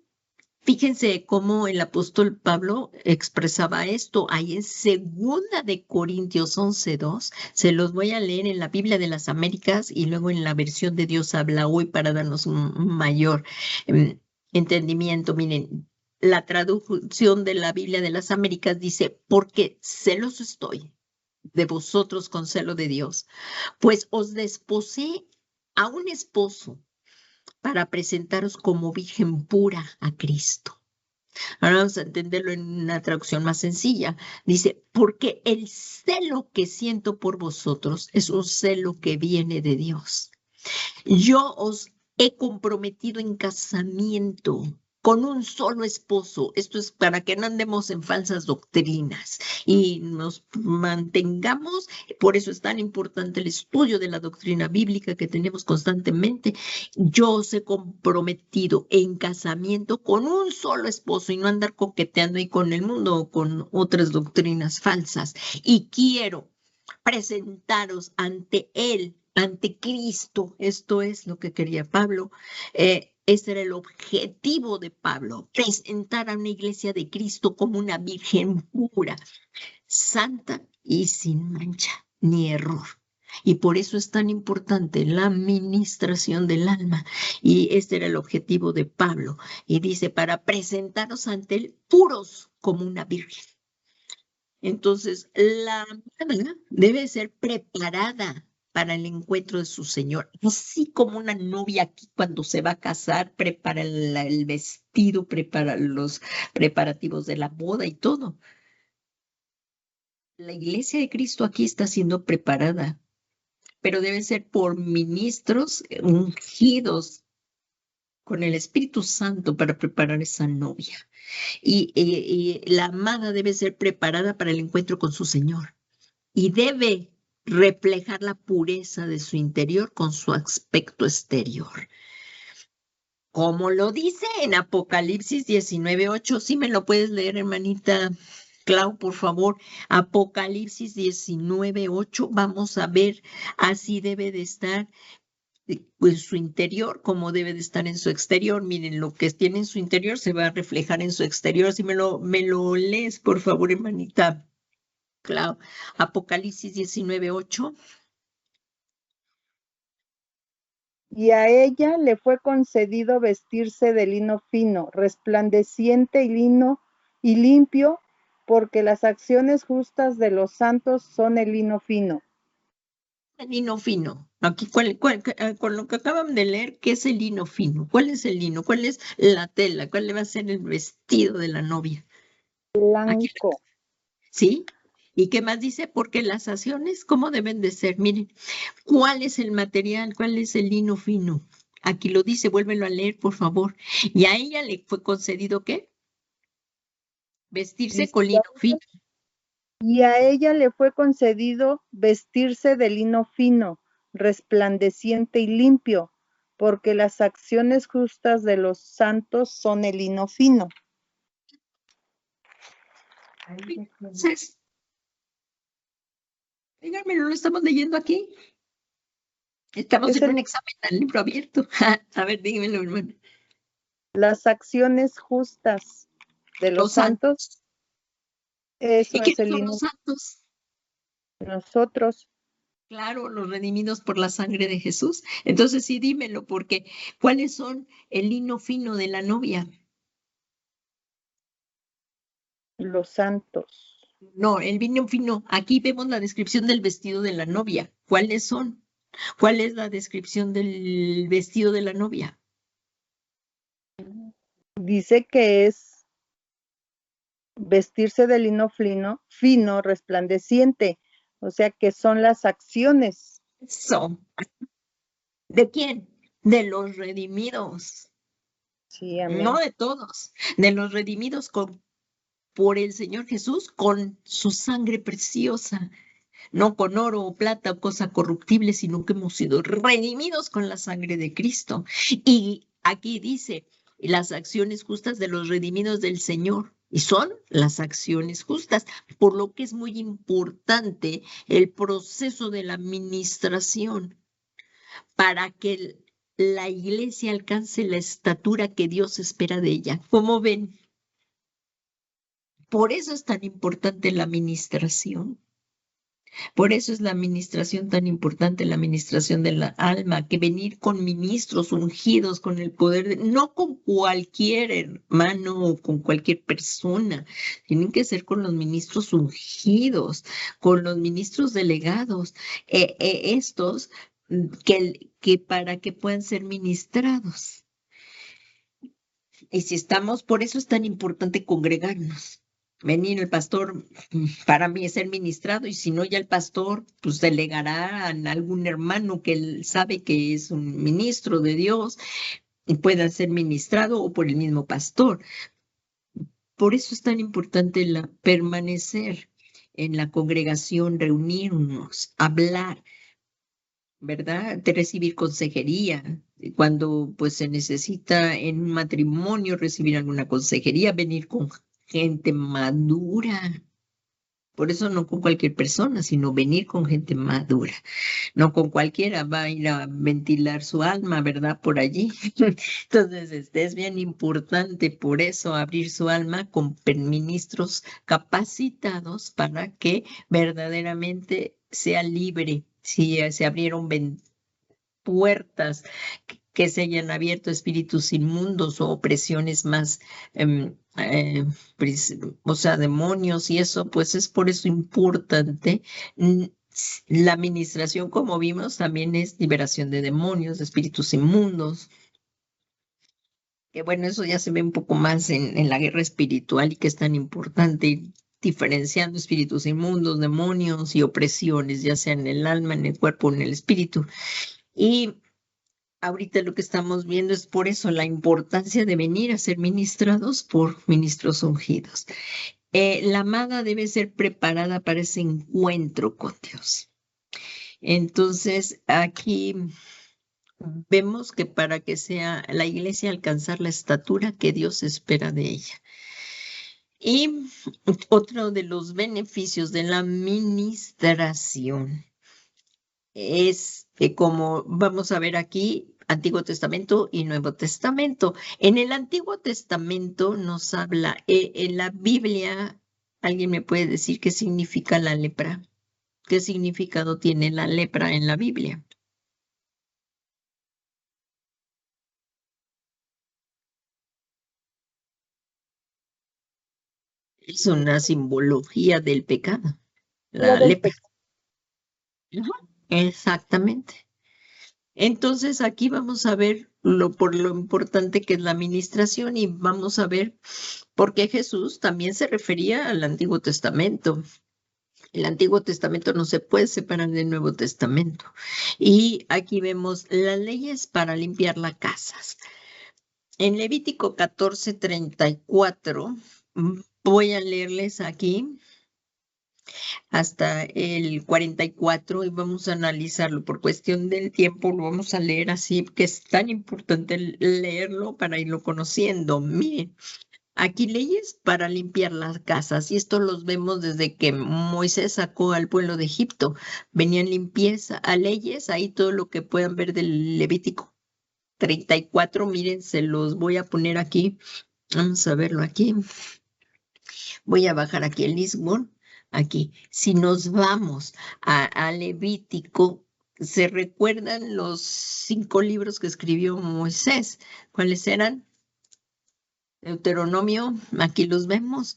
fíjense cómo el apóstol Pablo expresaba esto ahí en Segunda de Corintios 11:2. Se los voy a leer en la Biblia de las Américas y luego en la versión de Dios habla hoy para darnos un mayor entendimiento. Miren, la traducción de la Biblia de las Américas dice, porque celoso estoy de vosotros con celo de Dios, pues os desposé a un esposo para presentaros como virgen pura a Cristo. Ahora vamos a entenderlo en una traducción más sencilla. Dice, porque el celo que siento por vosotros es un celo que viene de Dios. Yo os he comprometido en casamiento con un solo esposo. Esto es para que no andemos en falsas doctrinas y nos mantengamos. Por eso es tan importante el estudio de la doctrina bíblica que tenemos constantemente. Yo os he comprometido en casamiento con un solo esposo y no andar coqueteando ahí con el mundo o con otras doctrinas falsas. Y quiero presentaros ante Él, ante Cristo. Esto es lo que quería Pablo. Ese era el objetivo de Pablo, presentar a una iglesia de Cristo como una virgen pura, santa y sin mancha ni error. Y por eso es tan importante la ministración del alma. Y este era el objetivo de Pablo. Y dice, para presentaros ante Él puros como una virgen. Entonces, la amada debe ser preparada para el encuentro de su Señor, así como una novia aquí cuando se va a casar, prepara el vestido, prepara los preparativos de la boda y todo. La iglesia de Cristo aquí está siendo preparada, pero debe ser por ministros ungidos con el Espíritu Santo para preparar esa novia. Y la amada debe ser preparada para el encuentro con su Señor. Y debe reflejar la pureza de su interior con su aspecto exterior. Como lo dice en Apocalipsis 19:8, sí me lo puedes leer, hermanita Clau, por favor. Apocalipsis 19:8, vamos a ver, así debe de estar en su interior, como debe de estar en su exterior. Miren, lo que tiene en su interior se va a reflejar en su exterior. Si me lo lees, por favor, hermanita. Claro, Apocalipsis 19:8. Y a ella le fue concedido vestirse de lino fino, resplandeciente y limpio, porque las acciones justas de los santos son el lino fino. El lino fino. Aquí, con lo que acaban de leer, ¿qué es el lino fino? ¿Cuál es el lino? ¿Cuál es la tela? ¿Cuál va a ser el vestido de la novia? Aquí, Blanco. ¿sí? ¿Y qué más dice? Porque las acciones, ¿cómo deben de ser? Miren, ¿cuál es el material? ¿Cuál es el lino fino? Aquí lo dice, vuélvelo a leer, por favor. Y a ella le fue concedido, ¿qué? Vestirse con lino fino. Y a ella le fue concedido vestirse de lino fino, resplandeciente y limpio, porque las acciones justas de los santos son el lino fino. Entonces, díganme, ¿no lo estamos leyendo aquí? Estamos Es en un examen al libro abierto. A ver, dígamelo, hermano. las acciones justas de los Los santos. santos, eso ¿Y quiénes es el son los lino. santos? Nosotros, Claro, los redimidos por la sangre de Jesús. Entonces sí, dímelo, porque ¿cuáles son el lino fino de la novia? los santos, No, el lino fino. Aquí vemos la descripción del vestido de la novia. ¿Cuáles son? ¿Cuál es la descripción del vestido de la novia? dice que es vestirse de lino fino, resplandeciente, o sea que son las acciones. Son. ¿De quién? De los redimidos. Sí, No amén. de todos, de los redimidos por el Señor Jesús con su sangre preciosa, no con oro o plata o cosa corruptible, sino que hemos sido redimidos con la sangre de Cristo. Y aquí dice, las acciones justas de los redimidos del Señor. Y son las acciones justas, por lo que es muy importante el proceso de la administración para que la iglesia alcance la estatura que Dios espera de ella. ¿Cómo ven? Por eso es tan importante la administración. Por eso es la administración tan importante, la administración de la alma, que venir con ministros ungidos, con el poder, no con cualquier hermano o con cualquier persona, tienen que ser con los ministros ungidos, con los ministros delegados, estos que para que puedan ser ministrados. Y si estamos, por eso es tan importante congregarnos. Venir el pastor, para mí es ser ministrado, y si no, ya el pastor, pues delegará a algún hermano que él sabe que es un ministro de Dios y pueda ser ministrado o por el mismo pastor. Por eso es tan importante permanecer en la congregación, reunirnos, hablar, ¿verdad? De recibir consejería. Cuando pues se necesita en un matrimonio recibir alguna consejería, venir con gente madura. Por eso no con cualquier persona, sino venir con gente madura. No con cualquiera va a ir a ventilar su alma, ¿verdad? Por allí. Entonces, es bien importante por eso abrir su alma con ministros capacitados para que verdaderamente sea libre. Si se abrieron puertas que se hayan abierto espíritus inmundos o opresiones más, o sea, demonios y eso, pues es por eso importante. La administración, como vimos, también es liberación de demonios, de espíritus inmundos. Que bueno, eso ya se ve un poco más en la guerra espiritual y que es tan importante ir diferenciando espíritus inmundos, demonios y opresiones, ya sea en el alma, en el cuerpo, en el espíritu. Y ahorita lo que estamos viendo es por eso la importancia de venir a ser ministrados por ministros ungidos. La amada debe ser preparada para ese encuentro con Dios. Entonces, aquí vemos que para que sea la iglesia alcanzar la estatura que Dios espera de ella. Y otro de los beneficios de la ministración es que, como vamos a ver aquí, Antiguo Testamento y Nuevo Testamento. En el Antiguo Testamento nos habla, en la Biblia, ¿alguien me puede decir qué significa la lepra? ¿Qué significado tiene la lepra en la Biblia? Es una simbología del pecado, Día la del lepra. pecado. Ujú. Exactamente. Entonces aquí vamos a ver por lo importante que es la administración y vamos a ver por qué Jesús también se refería al Antiguo Testamento. El Antiguo Testamento no se puede separar del Nuevo Testamento. Y aquí vemos las leyes para limpiar las casas. En Levítico 14:34, voy a leerles aquí hasta el 44 y vamos a analizarlo. Por cuestión del tiempo lo vamos a leer así, que es tan importante leerlo para irlo conociendo. Miren, Aquí leyes para limpiar las casas, y esto los vemos desde que Moisés sacó al pueblo de Egipto. Venían limpieza a leyes, ahí todo lo que puedan ver del Levítico 34, miren, se los voy a poner aquí. Vamos a verlo aquí. Voy a bajar aquí el Lisbon. Aquí, si nos vamos a Levítico, ¿se recuerdan los 5 libros que escribió Moisés? ¿Cuáles eran? Deuteronomio, aquí los vemos.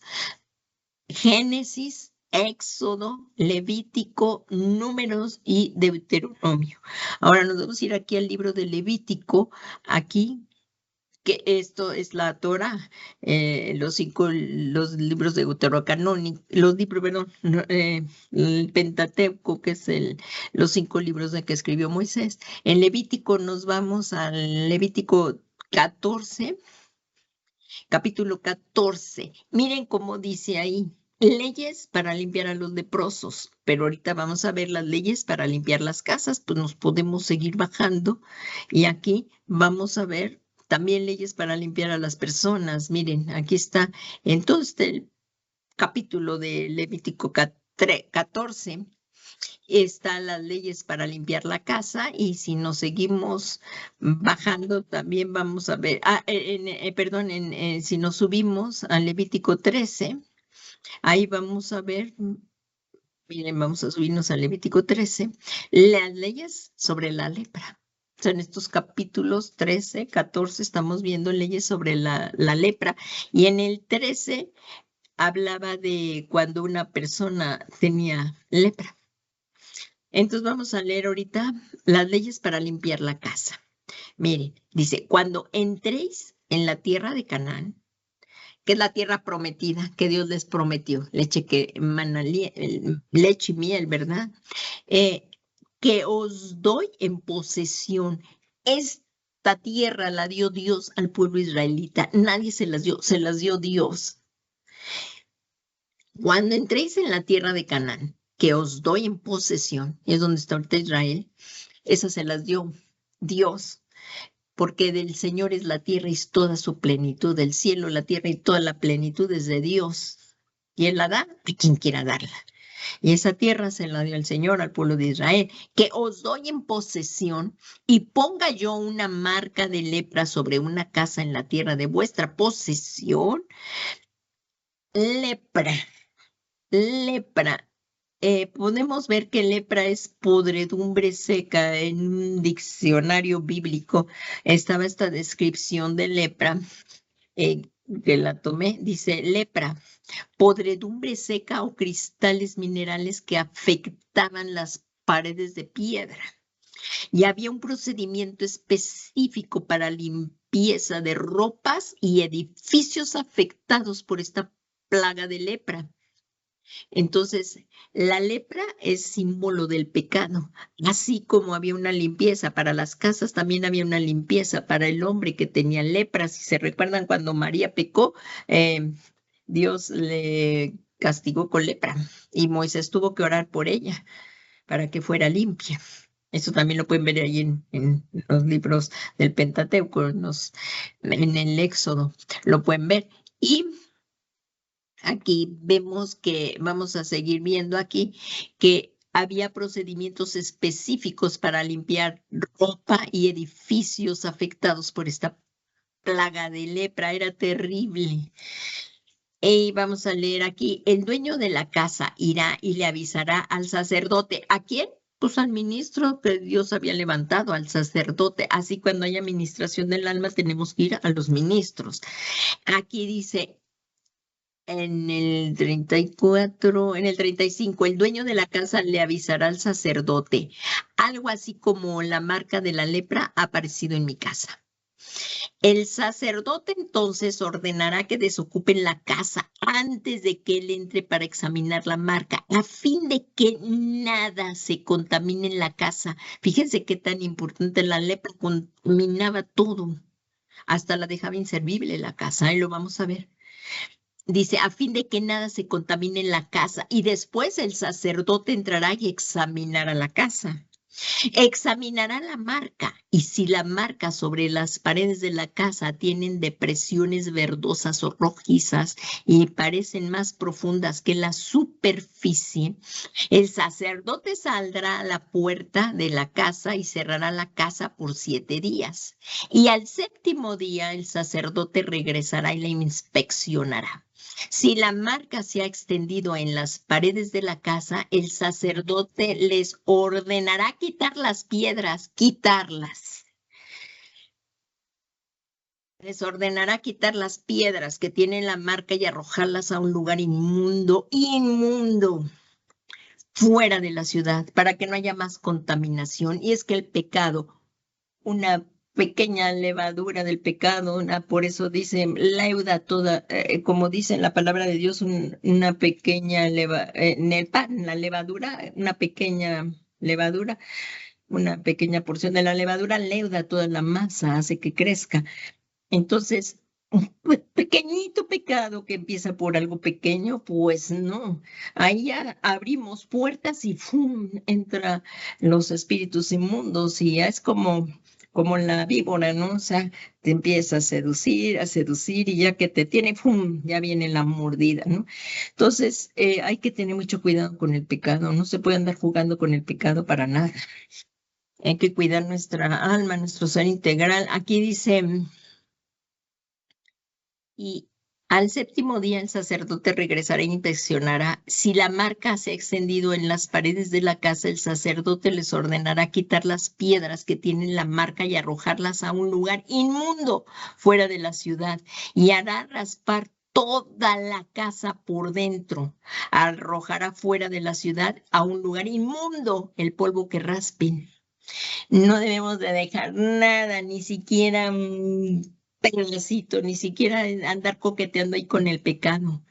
Génesis, Éxodo, Levítico, Números y Deuteronomio. Ahora nos vamos a ir aquí al libro de Levítico, aquí, que esto es la Torah, los libros de Deuterocanónico, los libros, perdón, el Pentateuco, que es los 5 libros de que escribió Moisés. En Levítico nos vamos al Levítico 14, capítulo 14. Miren cómo dice ahí, leyes para limpiar a los leprosos, pero ahorita vamos a ver las leyes para limpiar las casas, pues nos podemos seguir bajando y aquí vamos a ver también leyes para limpiar a las personas. Miren, aquí está en todo este capítulo de Levítico 14. Están las leyes para limpiar la casa y si nos seguimos bajando también vamos a ver, perdón, si nos subimos al Levítico 13, ahí vamos a ver, miren, vamos a subirnos al Levítico 13, las leyes sobre la lepra. O sea, en estos capítulos 13, 14 estamos viendo leyes sobre la lepra y en el 13 hablaba de cuando una persona tenía lepra. Entonces vamos a leer ahorita las leyes para limpiar la casa. Miren, dice, cuando entréis en la tierra de Canaán, que es la tierra prometida que Dios les prometió, leche que emana leche y miel, ¿verdad? Que os doy en posesión. Esta tierra la dio Dios al pueblo israelita. Nadie se las dio Dios. Cuando entréis en la tierra de Canaán, que os doy en posesión, es donde está ahorita Israel, esas se las dio Dios, porque del Señor es la tierra y toda su plenitud, del cielo, la tierra y toda la plenitud es de Dios. Y Él la da a quien quiera darla. Y esa tierra se la dio el Señor al pueblo de Israel, que os doy en posesión y ponga yo una marca de lepra sobre una casa en la tierra de vuestra posesión. Lepra. Podemos ver que lepra es podredumbre seca. En un diccionario bíblico estaba esta descripción de lepra, que la tomé, dice lepra, podredumbre seca o cristales minerales que afectaban las paredes de piedra. Y había un procedimiento específico para limpieza de ropas y edificios afectados por esta plaga de lepra. Entonces, la lepra es símbolo del pecado. Así como había una limpieza para las casas, también había una limpieza para el hombre que tenía lepra. Si se recuerdan, cuando María pecó, Dios le castigó con lepra y Moisés tuvo que orar por ella para que fuera limpia. Eso también lo pueden ver ahí en los libros del Pentateuco, en el Éxodo, lo pueden ver. Y aquí vemos que vamos a seguir viendo aquí que había procedimientos específicos para limpiar ropa y edificios afectados por esta plaga de lepra. Era terrible. Y vamos a leer aquí, el dueño de la casa irá y le avisará al sacerdote. ¿A quién? Pues al ministro que Dios había levantado, al sacerdote. Así cuando hay administración del alma tenemos que ir a los ministros. Aquí dice, en el 34, en el 35, el dueño de la casa le avisará al sacerdote. Algo así como la marca de la lepra ha aparecido en mi casa. El sacerdote entonces ordenará que desocupen la casa antes de que él entre para examinar la marca, a fin de que nada se contamine en la casa. Fíjense qué tan importante, la lepra contaminaba todo, hasta la dejaba inservible la casa, ahí lo vamos a ver. Dice, a fin de que nada se contamine en la casa, y después el sacerdote entrará y examinará la casa. Examinará la marca y si la marca sobre las paredes de la casa tienen depresiones verdosas o rojizas y parecen más profundas que la superficie, el sacerdote saldrá a la puerta de la casa y cerrará la casa por 7 días. Y al séptimo día el sacerdote regresará y la inspeccionará. Si la marca se ha extendido en las paredes de la casa, el sacerdote les ordenará quitar las piedras, quitarlas. Les ordenará quitar las piedras que tienen la marca y arrojarlas a un lugar inmundo, inmundo, fuera de la ciudad, para que no haya más contaminación. Y es que el pecado, una pequeña levadura del pecado, por eso dice leuda toda, como dice en la palabra de Dios, una pequeña en el pan, la levadura, una pequeña levadura, una pequeña porción de la levadura leuda toda la masa, hace que crezca. Entonces, un pequeñito pecado que empieza por algo pequeño, pues no, ahí ya abrimos puertas y ¡fum! Entra los espíritus inmundos y ya es como la víbora, ¿no? O sea, te empieza a seducir y ya que te tiene, ¡fum! Ya viene la mordida, ¿no? Entonces, hay que tener mucho cuidado con el pecado, no se puede andar jugando con el pecado para nada. Hay que cuidar nuestra alma, nuestro ser integral. Aquí dice... Y al séptimo día el sacerdote regresará e inspeccionará. Si la marca se ha extendido en las paredes de la casa, el sacerdote les ordenará quitar las piedras que tienen la marca y arrojarlas a un lugar inmundo fuera de la ciudad y hará raspar toda la casa por dentro. Arrojará fuera de la ciudad a un lugar inmundo el polvo que raspen. No debemos de dejar nada, ni siquiera pedacito, ni siquiera andar coqueteando ahí con el pecado.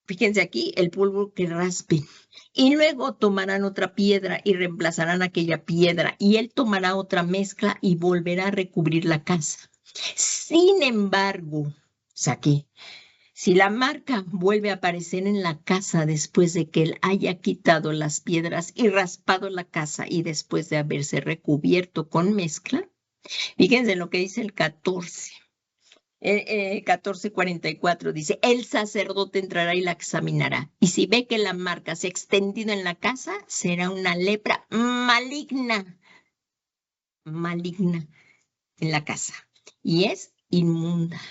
Fíjense aquí, el polvo que raspen. Y luego tomarán otra piedra y reemplazarán aquella piedra. Y él tomará otra mezcla y volverá a recubrir la casa. Sin embargo, saqué. Si la marca vuelve a aparecer en la casa después de que él haya quitado las piedras y raspado la casa y después de haberse recubierto con mezcla, fíjense lo que dice el 14. 14:44 dice, el sacerdote entrará y la examinará. Y si ve que la marca se ha extendido en la casa, será una lepra maligna en la casa. Y es inmunda.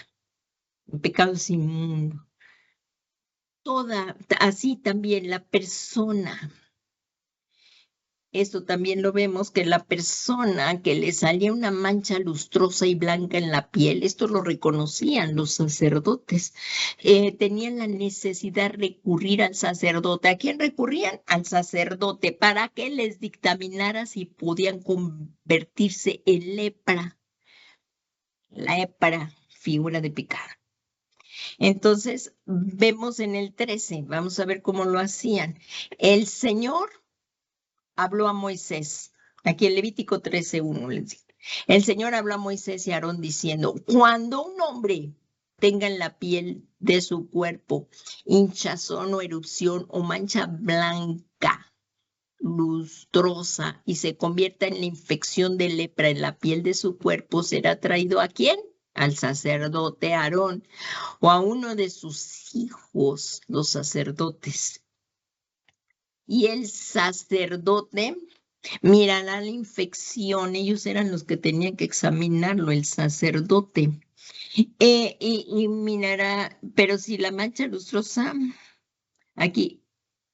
El pecado es inmundo. Así también la persona. Esto también lo vemos que la persona que le salía una mancha lustrosa y blanca en la piel, esto lo reconocían los sacerdotes, tenían la necesidad de recurrir al sacerdote. ¿A quién recurrían? Al sacerdote para que les dictaminara si podían convertirse en lepra. La lepra, figura de pecado. Entonces, vemos en el 13, vamos a ver cómo lo hacían. El Señor habló a Moisés, aquí en Levítico 13:1 les dice. El Señor habló a Moisés y a Aarón diciendo, cuando un hombre tenga en la piel de su cuerpo hinchazón o erupción o mancha blanca, lustrosa y se convierta en la infección de lepra en la piel de su cuerpo, será traído ¿a quién? Al sacerdote Aarón o a uno de sus hijos, los sacerdotes. Y el sacerdote mirará la infección. Ellos eran los que tenían que examinarlo, el sacerdote. Y mirará, pero si la mancha lustrosa, aquí,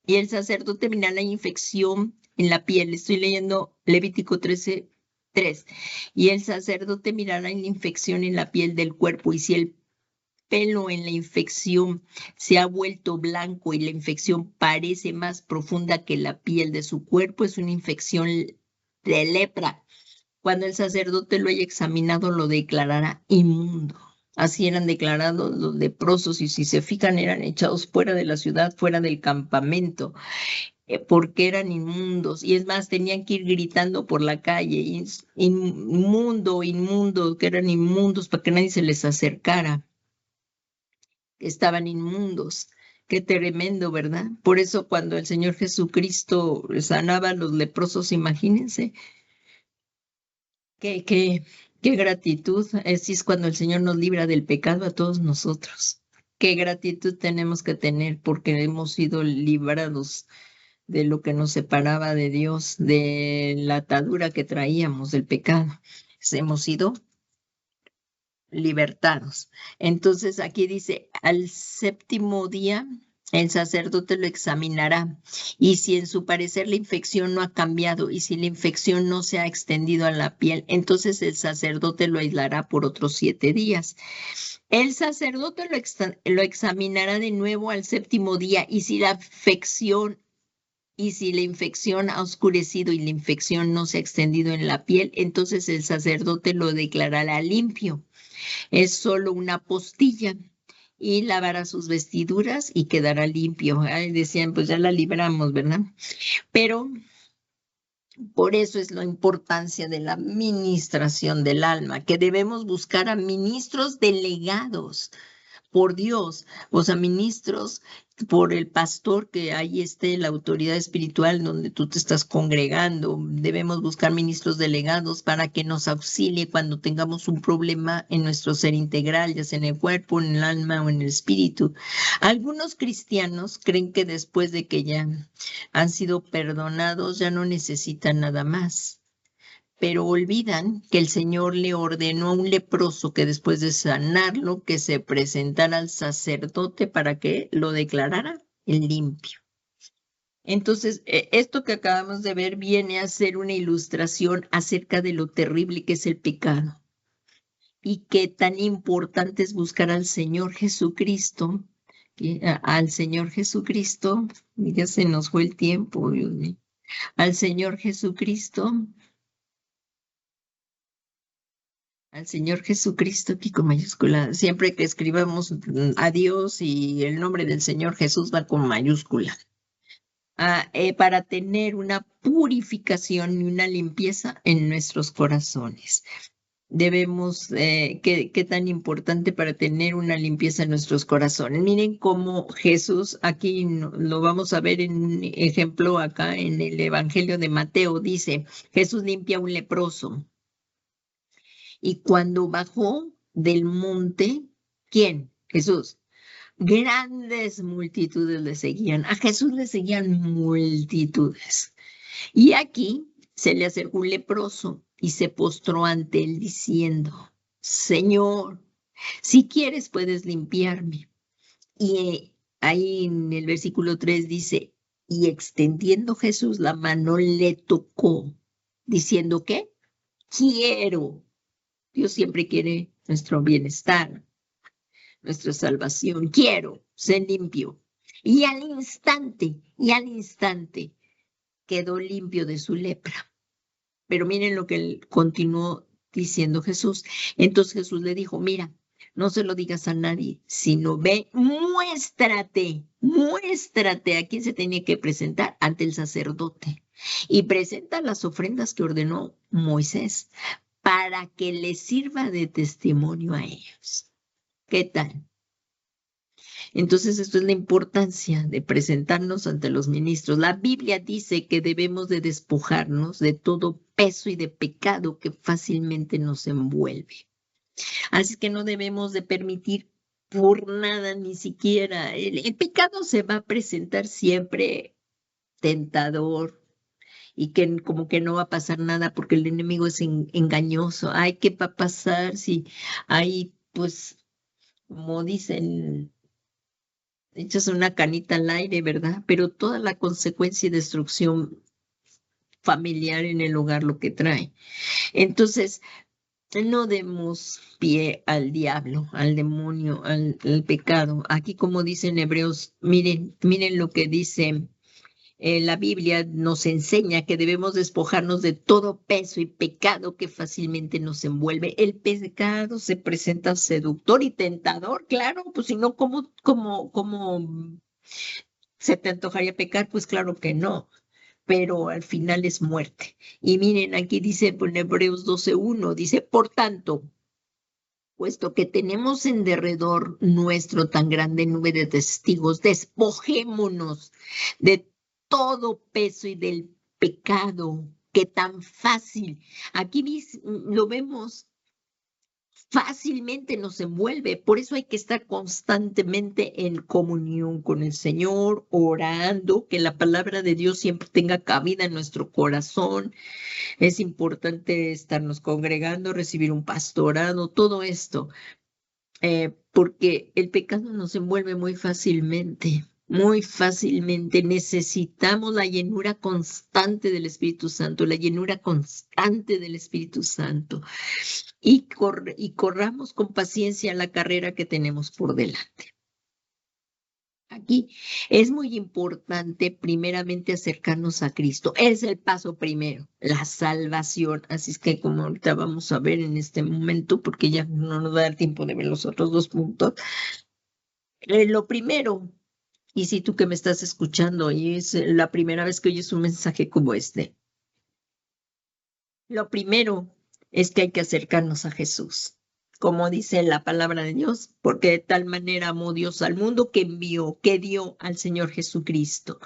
y el sacerdote mirará la infección en la piel. Estoy leyendo Levítico 13:3. Y el sacerdote mirará la infección en la piel del cuerpo. Y si el pelo en la infección se ha vuelto blanco y la infección parece más profunda que la piel de su cuerpo, es una infección de lepra. Cuando el sacerdote lo haya examinado, lo declarará inmundo. Así eran declarados los leprosos y si se fijan eran echados fuera de la ciudad, fuera del campamento, porque eran inmundos. Y es más, tenían que ir gritando por la calle, inmundo, inmundo, que eran inmundos para que nadie se les acercara. Estaban inmundos, Qué tremendo, ¿verdad? Por eso cuando el Señor Jesucristo sanaba a los leprosos, imagínense, qué, qué, qué gratitud. Así es cuando el Señor nos libra del pecado a todos nosotros. Qué gratitud tenemos que tener porque hemos sido librados de lo que nos separaba de Dios, de la atadura que traíamos del pecado. Hemos sido libertados. Entonces aquí dice, al séptimo día el sacerdote lo examinará y si en su parecer la infección no ha cambiado y si la infección no se ha extendido a la piel, entonces el sacerdote lo aislará por otros 7 días. El sacerdote lo examinará de nuevo al séptimo día y si la infección ha oscurecido y la infección no se ha extendido en la piel, entonces el sacerdote lo declarará limpio. Es solo una postilla y lavará sus vestiduras y quedará limpio. Ay, decían, pues ya la libramos, ¿verdad? Pero por eso es la importancia de la ministración del alma, que debemos buscar a ministros delegados por Dios, o sea, ministros por el pastor, que ahí esté la autoridad espiritual donde tú te estás congregando. Debemos buscar ministros delegados para que nos auxilie cuando tengamos un problema en nuestro ser integral, ya sea en el cuerpo, en el alma o en el espíritu. Algunos cristianos creen que después de que ya han sido perdonados, ya no necesitan nada más. Pero olvidan que el Señor le ordenó a un leproso que después de sanarlo, que se presentara al sacerdote para que lo declarara limpio. Entonces, esto que acabamos de ver viene a ser una ilustración acerca de lo terrible que es el pecado y qué tan importante es buscar al Señor Jesucristo, al Señor Jesucristo, ya se nos fue el tiempo, Dios mío, al Señor Jesucristo. Al Señor Jesucristo, aquí con mayúscula. Siempre que escribamos a Dios y el nombre del Señor Jesús va con mayúscula. Para tener una purificación y una limpieza en nuestros corazones. Debemos, qué tan importante para tener una limpieza en nuestros corazones. Miren cómo Jesús, aquí lo vamos a ver en un ejemplo acá en el Evangelio de Mateo, dice, Jesús limpia a un leproso. Y cuando bajó del monte, ¿quién? Jesús. Grandes multitudes le seguían. A Jesús le seguían multitudes. Y aquí se le acercó un leproso y se postró ante él diciendo, Señor, si quieres puedes limpiarme. Y ahí en el versículo 3 dice, y extendiendo Jesús la mano le tocó, diciendo, ¿qué? Quiero. Dios siempre quiere nuestro bienestar, nuestra salvación. Quiero ser limpio. Y al instante, quedó limpio de su lepra. Pero miren lo que él continuó diciendo Jesús. Entonces Jesús le dijo, mira, no se lo digas a nadie, sino ve, muéstrate. ¿A quién se tenía que presentar? Ante el sacerdote. Y presenta las ofrendas que ordenó Moisés, para que les sirva de testimonio a ellos. ¿Qué tal? Entonces, esto es la importancia de presentarnos ante los ministros. La Biblia dice que debemos de despojarnos de todo peso y de pecado que fácilmente nos envuelve. Así que no debemos de permitir por nada, ni siquiera. El pecado se va a presentar siempre tentador, y que como que no va a pasar nada porque el enemigo es engañoso. Ay, ¿qué va a pasar si hay, pues, como dicen, echas una canita al aire, ¿verdad? Pero toda la consecuencia y destrucción familiar en el hogar lo que trae. Entonces, no demos pie al diablo, al demonio, al pecado. Aquí, como dicen Hebreos, miren lo que dice. La Biblia nos enseña que debemos despojarnos de todo peso y pecado que fácilmente nos envuelve. El pecado se presenta seductor y tentador, claro, pues si no, ¿cómo se te antojaría pecar? Pues claro que no, pero al final es muerte. Y miren, aquí dice en Hebreos 12:1, dice, por tanto, puesto que tenemos en derredor nuestro tan grande nube de testigos, despojémonos de todo peso y del pecado que tan fácil, aquí lo vemos, fácilmente nos envuelve. Por eso hay que estar constantemente en comunión con el Señor, orando, que la palabra de Dios siempre tenga cabida en nuestro corazón. Es importante estarnos congregando, recibir un pastorado, todo esto, porque el pecado nos envuelve muy fácilmente. Muy fácilmente necesitamos la llenura constante del Espíritu Santo, la llenura constante del Espíritu Santo. Y corramos con paciencia la carrera que tenemos por delante. Aquí es muy importante primeramente acercarnos a Cristo. Es el paso primero, la salvación. Así es que como ahorita vamos a ver en este momento, porque ya no nos va a dar tiempo de ver los otros 2 puntos. Lo primero, y si tú que me estás escuchando y es la primera vez que oyes un mensaje como este, lo primero es que hay que acercarnos a Jesús. Como dice la palabra de Dios, porque de tal manera amó Dios al mundo que envió, que dio al Señor Jesucristo,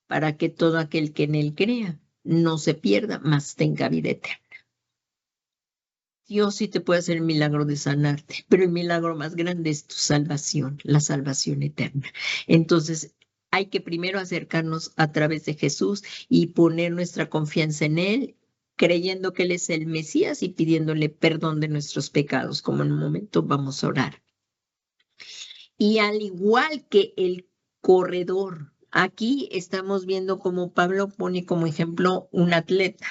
para que todo aquel que en él crea no se pierda, mas tenga vida eterna. Dios sí te puede hacer el milagro de sanarte, pero el milagro más grande es tu salvación, la salvación eterna. Entonces, hay que primero acercarnos a través de Jesús y poner nuestra confianza en Él, creyendo que Él es el Mesías y pidiéndole perdón de nuestros pecados, como en un momento vamos a orar. Y al igual que el corredor, aquí estamos viendo como Pablo pone como ejemplo un atleta.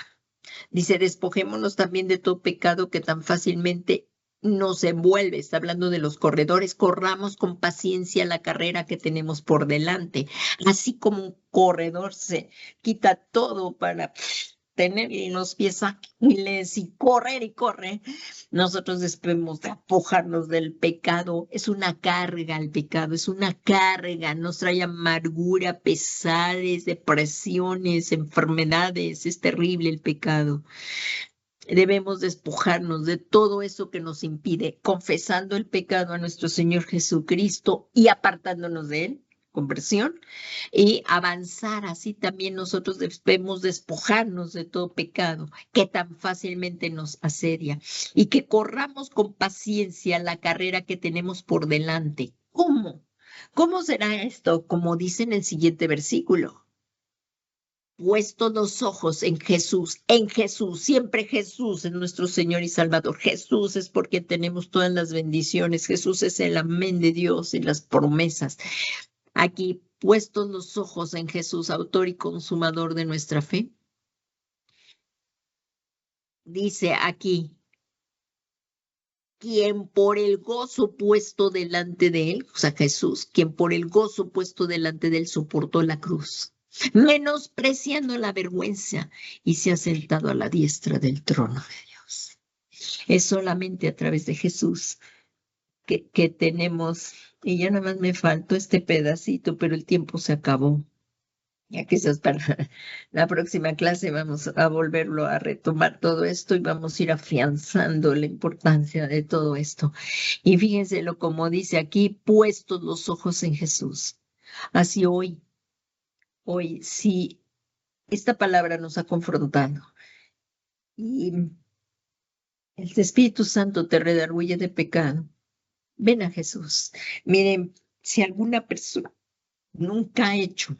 Dice, despojémonos también de todo pecado que tan fácilmente nos envuelve. Está hablando de los corredores. Corramos con paciencia la carrera que tenemos por delante. Así como un corredor se quita todo para tener los pies ágiles y corre. Nosotros debemos de despojarnos del pecado. Es una carga el pecado, es una carga. Nos trae amargura, pesares, depresiones, enfermedades. Es terrible el pecado. Debemos despojarnos de todo eso que nos impide, confesando el pecado a nuestro Señor Jesucristo y apartándonos de Él, conversión, y avanzar. Así también nosotros debemos despojarnos de todo pecado que tan fácilmente nos asedia y que corramos con paciencia la carrera que tenemos por delante. ¿Cómo? ¿Cómo será esto? Como dice en el siguiente versículo. Puestos los ojos en Jesús, siempre Jesús es nuestro Señor y Salvador. Jesús es porque tenemos todas las bendiciones. Jesús es el amén de Dios y las promesas. Aquí, puestos los ojos en Jesús, autor y consumador de nuestra fe. Dice aquí, quien por el gozo puesto delante de él, o sea, Jesús, quien por el gozo puesto delante de él soportó la cruz, menospreciando la vergüenza y se ha sentado a la diestra del trono de Dios. Es solamente a través de Jesús que tenemos, y ya nada más me faltó este pedacito, pero el tiempo se acabó. Ya quizás para la próxima clase vamos a volverlo a retomar todo esto y vamos a ir afianzando la importancia de todo esto. Y fíjenselo como dice aquí, puestos los ojos en Jesús. Así hoy, si esta palabra nos ha confrontado y el Espíritu Santo te redarguye de pecado, ven a Jesús. Miren, si alguna persona nunca ha hecho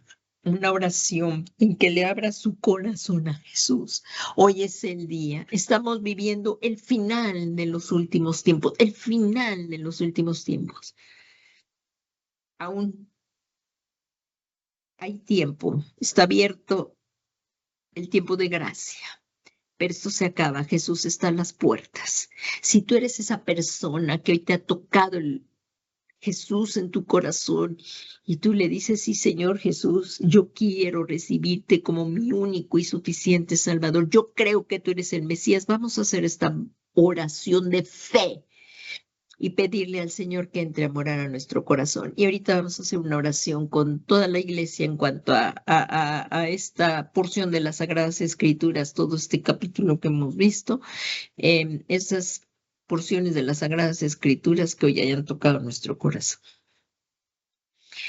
una oración en que le abra su corazón a Jesús, hoy es el día. Estamos viviendo el final de los últimos tiempos, el final de los últimos tiempos. Aún hay tiempo, está abierto el tiempo de gracia. Pero esto se acaba, Jesús está en las puertas. Si tú eres esa persona que hoy te ha tocado Jesús en tu corazón y tú le dices, sí, Señor Jesús, yo quiero recibirte como mi único y suficiente Salvador. Yo creo que tú eres el Mesías. Vamos a hacer esta oración de fe y pedirle al Señor que entre a morar a nuestro corazón. Y ahorita vamos a hacer una oración con toda la iglesia en cuanto a esta porción de las Sagradas Escrituras, todo este capítulo que hemos visto. Esas porciones de las Sagradas Escrituras que hoy hayan tocado nuestro corazón.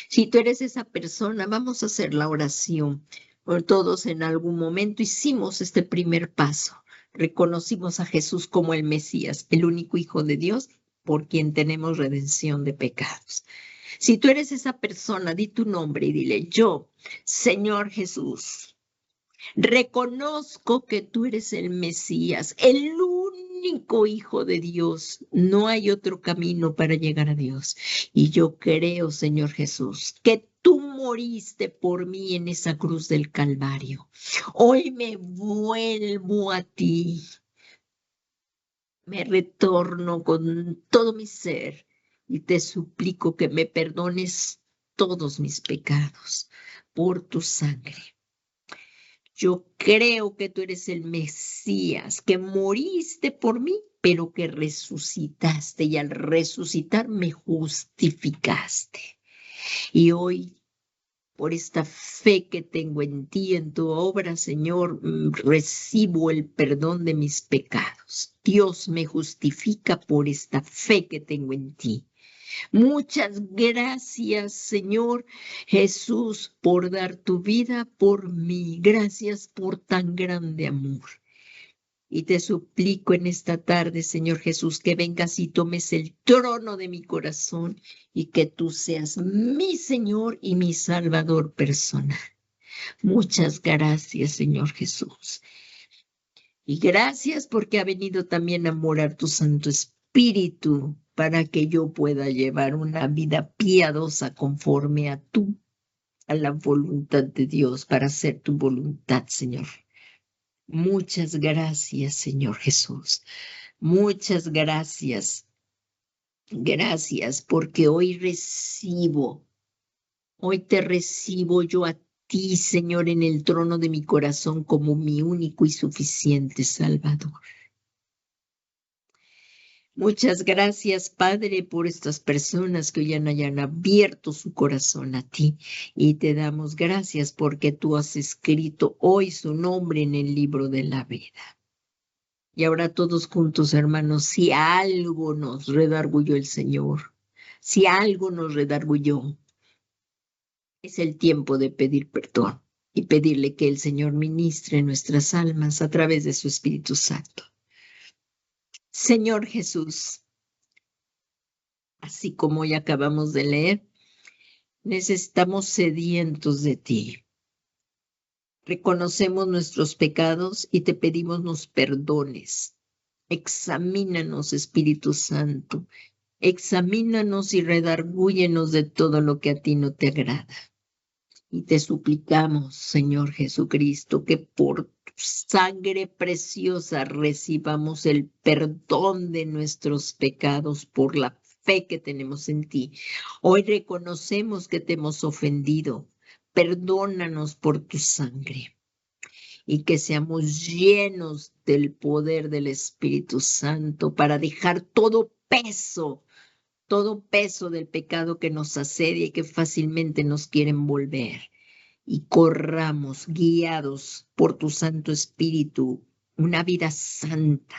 Si tú eres esa persona, vamos a hacer la oración. Por todos en algún momento hicimos este primer paso. Reconocimos a Jesús como el Mesías, el único Hijo de Dios, por quien tenemos redención de pecados. Si tú eres esa persona, di tu nombre y dile: yo, Señor Jesús, reconozco que tú eres el Mesías, el único Hijo de Dios. No hay otro camino para llegar a Dios. Y yo creo, Señor Jesús, que tú moriste por mí en esa cruz del Calvario. Hoy me vuelvo a ti. Me retorno con todo mi ser y te suplico que me perdones todos mis pecados por tu sangre. Yo creo que tú eres el Mesías, que moriste por mí, pero que resucitaste, y al resucitar me justificaste. Y hoy, por esta fe que tengo en ti, en tu obra, Señor, recibo el perdón de mis pecados. Dios me justifica por esta fe que tengo en ti. Muchas gracias, Señor Jesús, por dar tu vida por mí. Gracias por tan grande amor. Y te suplico en esta tarde, Señor Jesús, que vengas y tomes el trono de mi corazón y que tú seas mi Señor y mi Salvador personal. Muchas gracias, Señor Jesús. Y gracias porque ha venido también a morar tu Santo Espíritu para que yo pueda llevar una vida piadosa conforme a la voluntad de Dios, para hacer tu voluntad, Señor. Muchas gracias, Señor Jesús. Muchas gracias. Gracias porque hoy te recibo yo a ti, Señor, en el trono de mi corazón como mi único y suficiente Salvador. Muchas gracias, Padre, por estas personas que hoy hayan abierto su corazón a ti. Y te damos gracias porque tú has escrito hoy su nombre en el libro de la vida. Y ahora todos juntos, hermanos, si algo nos redarguyó el Señor, si algo nos redarguyó, es el tiempo de pedir perdón y pedirle que el Señor ministre nuestras almas a través de su Espíritu Santo. Señor Jesús, así como hoy acabamos de leer, necesitamos sedientos de ti. Reconocemos nuestros pecados y te pedimos nos perdones. Examínanos, Espíritu Santo. Examínanos y redargúyenos de todo lo que a ti no te agrada. Y te suplicamos, Señor Jesucristo, que por tu sangre preciosa recibamos el perdón de nuestros pecados por la fe que tenemos en ti. Hoy reconocemos que te hemos ofendido. Perdónanos por tu sangre y que seamos llenos del poder del Espíritu Santo para dejar todo peso del pecado que nos asedia y que fácilmente nos quiere envolver. Y corramos guiados por tu Santo Espíritu una vida santa.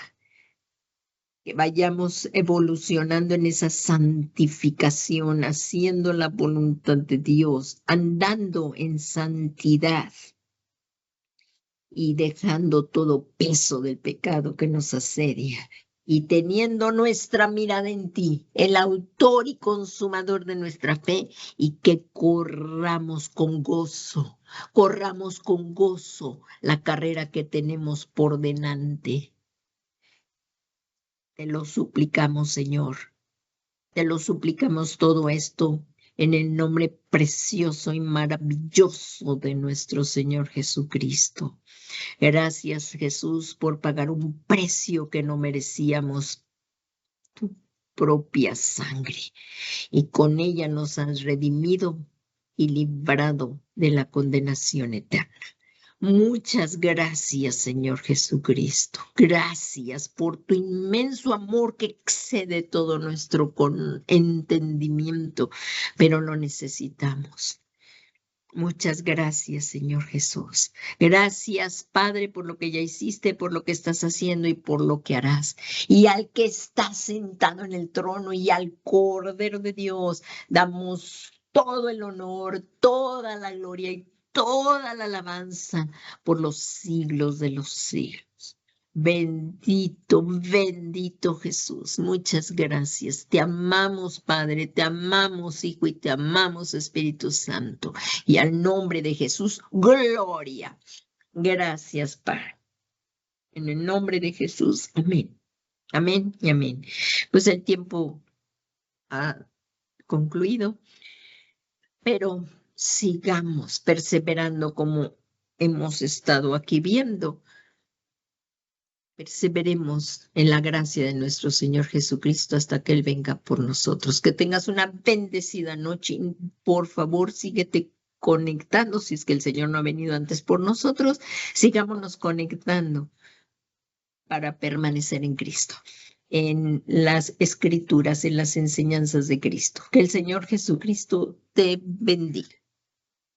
Que vayamos evolucionando en esa santificación, haciendo la voluntad de Dios, andando en santidad y dejando todo peso del pecado que nos asedia. Y teniendo nuestra mirada en ti, el autor y consumador de nuestra fe, y que corramos con gozo la carrera que tenemos por delante. Te lo suplicamos, Señor. Te lo suplicamos todo esto en el nombre precioso y maravilloso de nuestro Señor Jesucristo. Gracias, Jesús, por pagar un precio que no merecíamos, tu propia sangre. Y con ella nos has redimido y librado de la condenación eterna. Muchas gracias, Señor Jesucristo. Gracias por tu inmenso amor que excede todo nuestro entendimiento, pero lo necesitamos. Muchas gracias, Señor Jesús. Gracias, Padre, por lo que ya hiciste, por lo que estás haciendo y por lo que harás. Y al que está sentado en el trono y al Cordero de Dios, damos todo el honor, toda la gloria y toda la alabanza por los siglos de los siglos. Bendito, bendito Jesús. Muchas gracias. Te amamos, Padre, te amamos, Hijo, y te amamos, Espíritu Santo. Y al nombre de Jesús, gloria. Gracias, Padre. En el nombre de Jesús, amén. Amén y amén. Pues el tiempo ha concluido, pero sigamos perseverando como hemos estado aquí viendo. Perseveremos en la gracia de nuestro Señor Jesucristo hasta que Él venga por nosotros. Que tengas una bendecida noche. Por favor, síguete conectando. Si es que el Señor no ha venido antes por nosotros, sigámonos conectando para permanecer en Cristo, en las escrituras, en las enseñanzas de Cristo. Que el Señor Jesucristo te bendiga.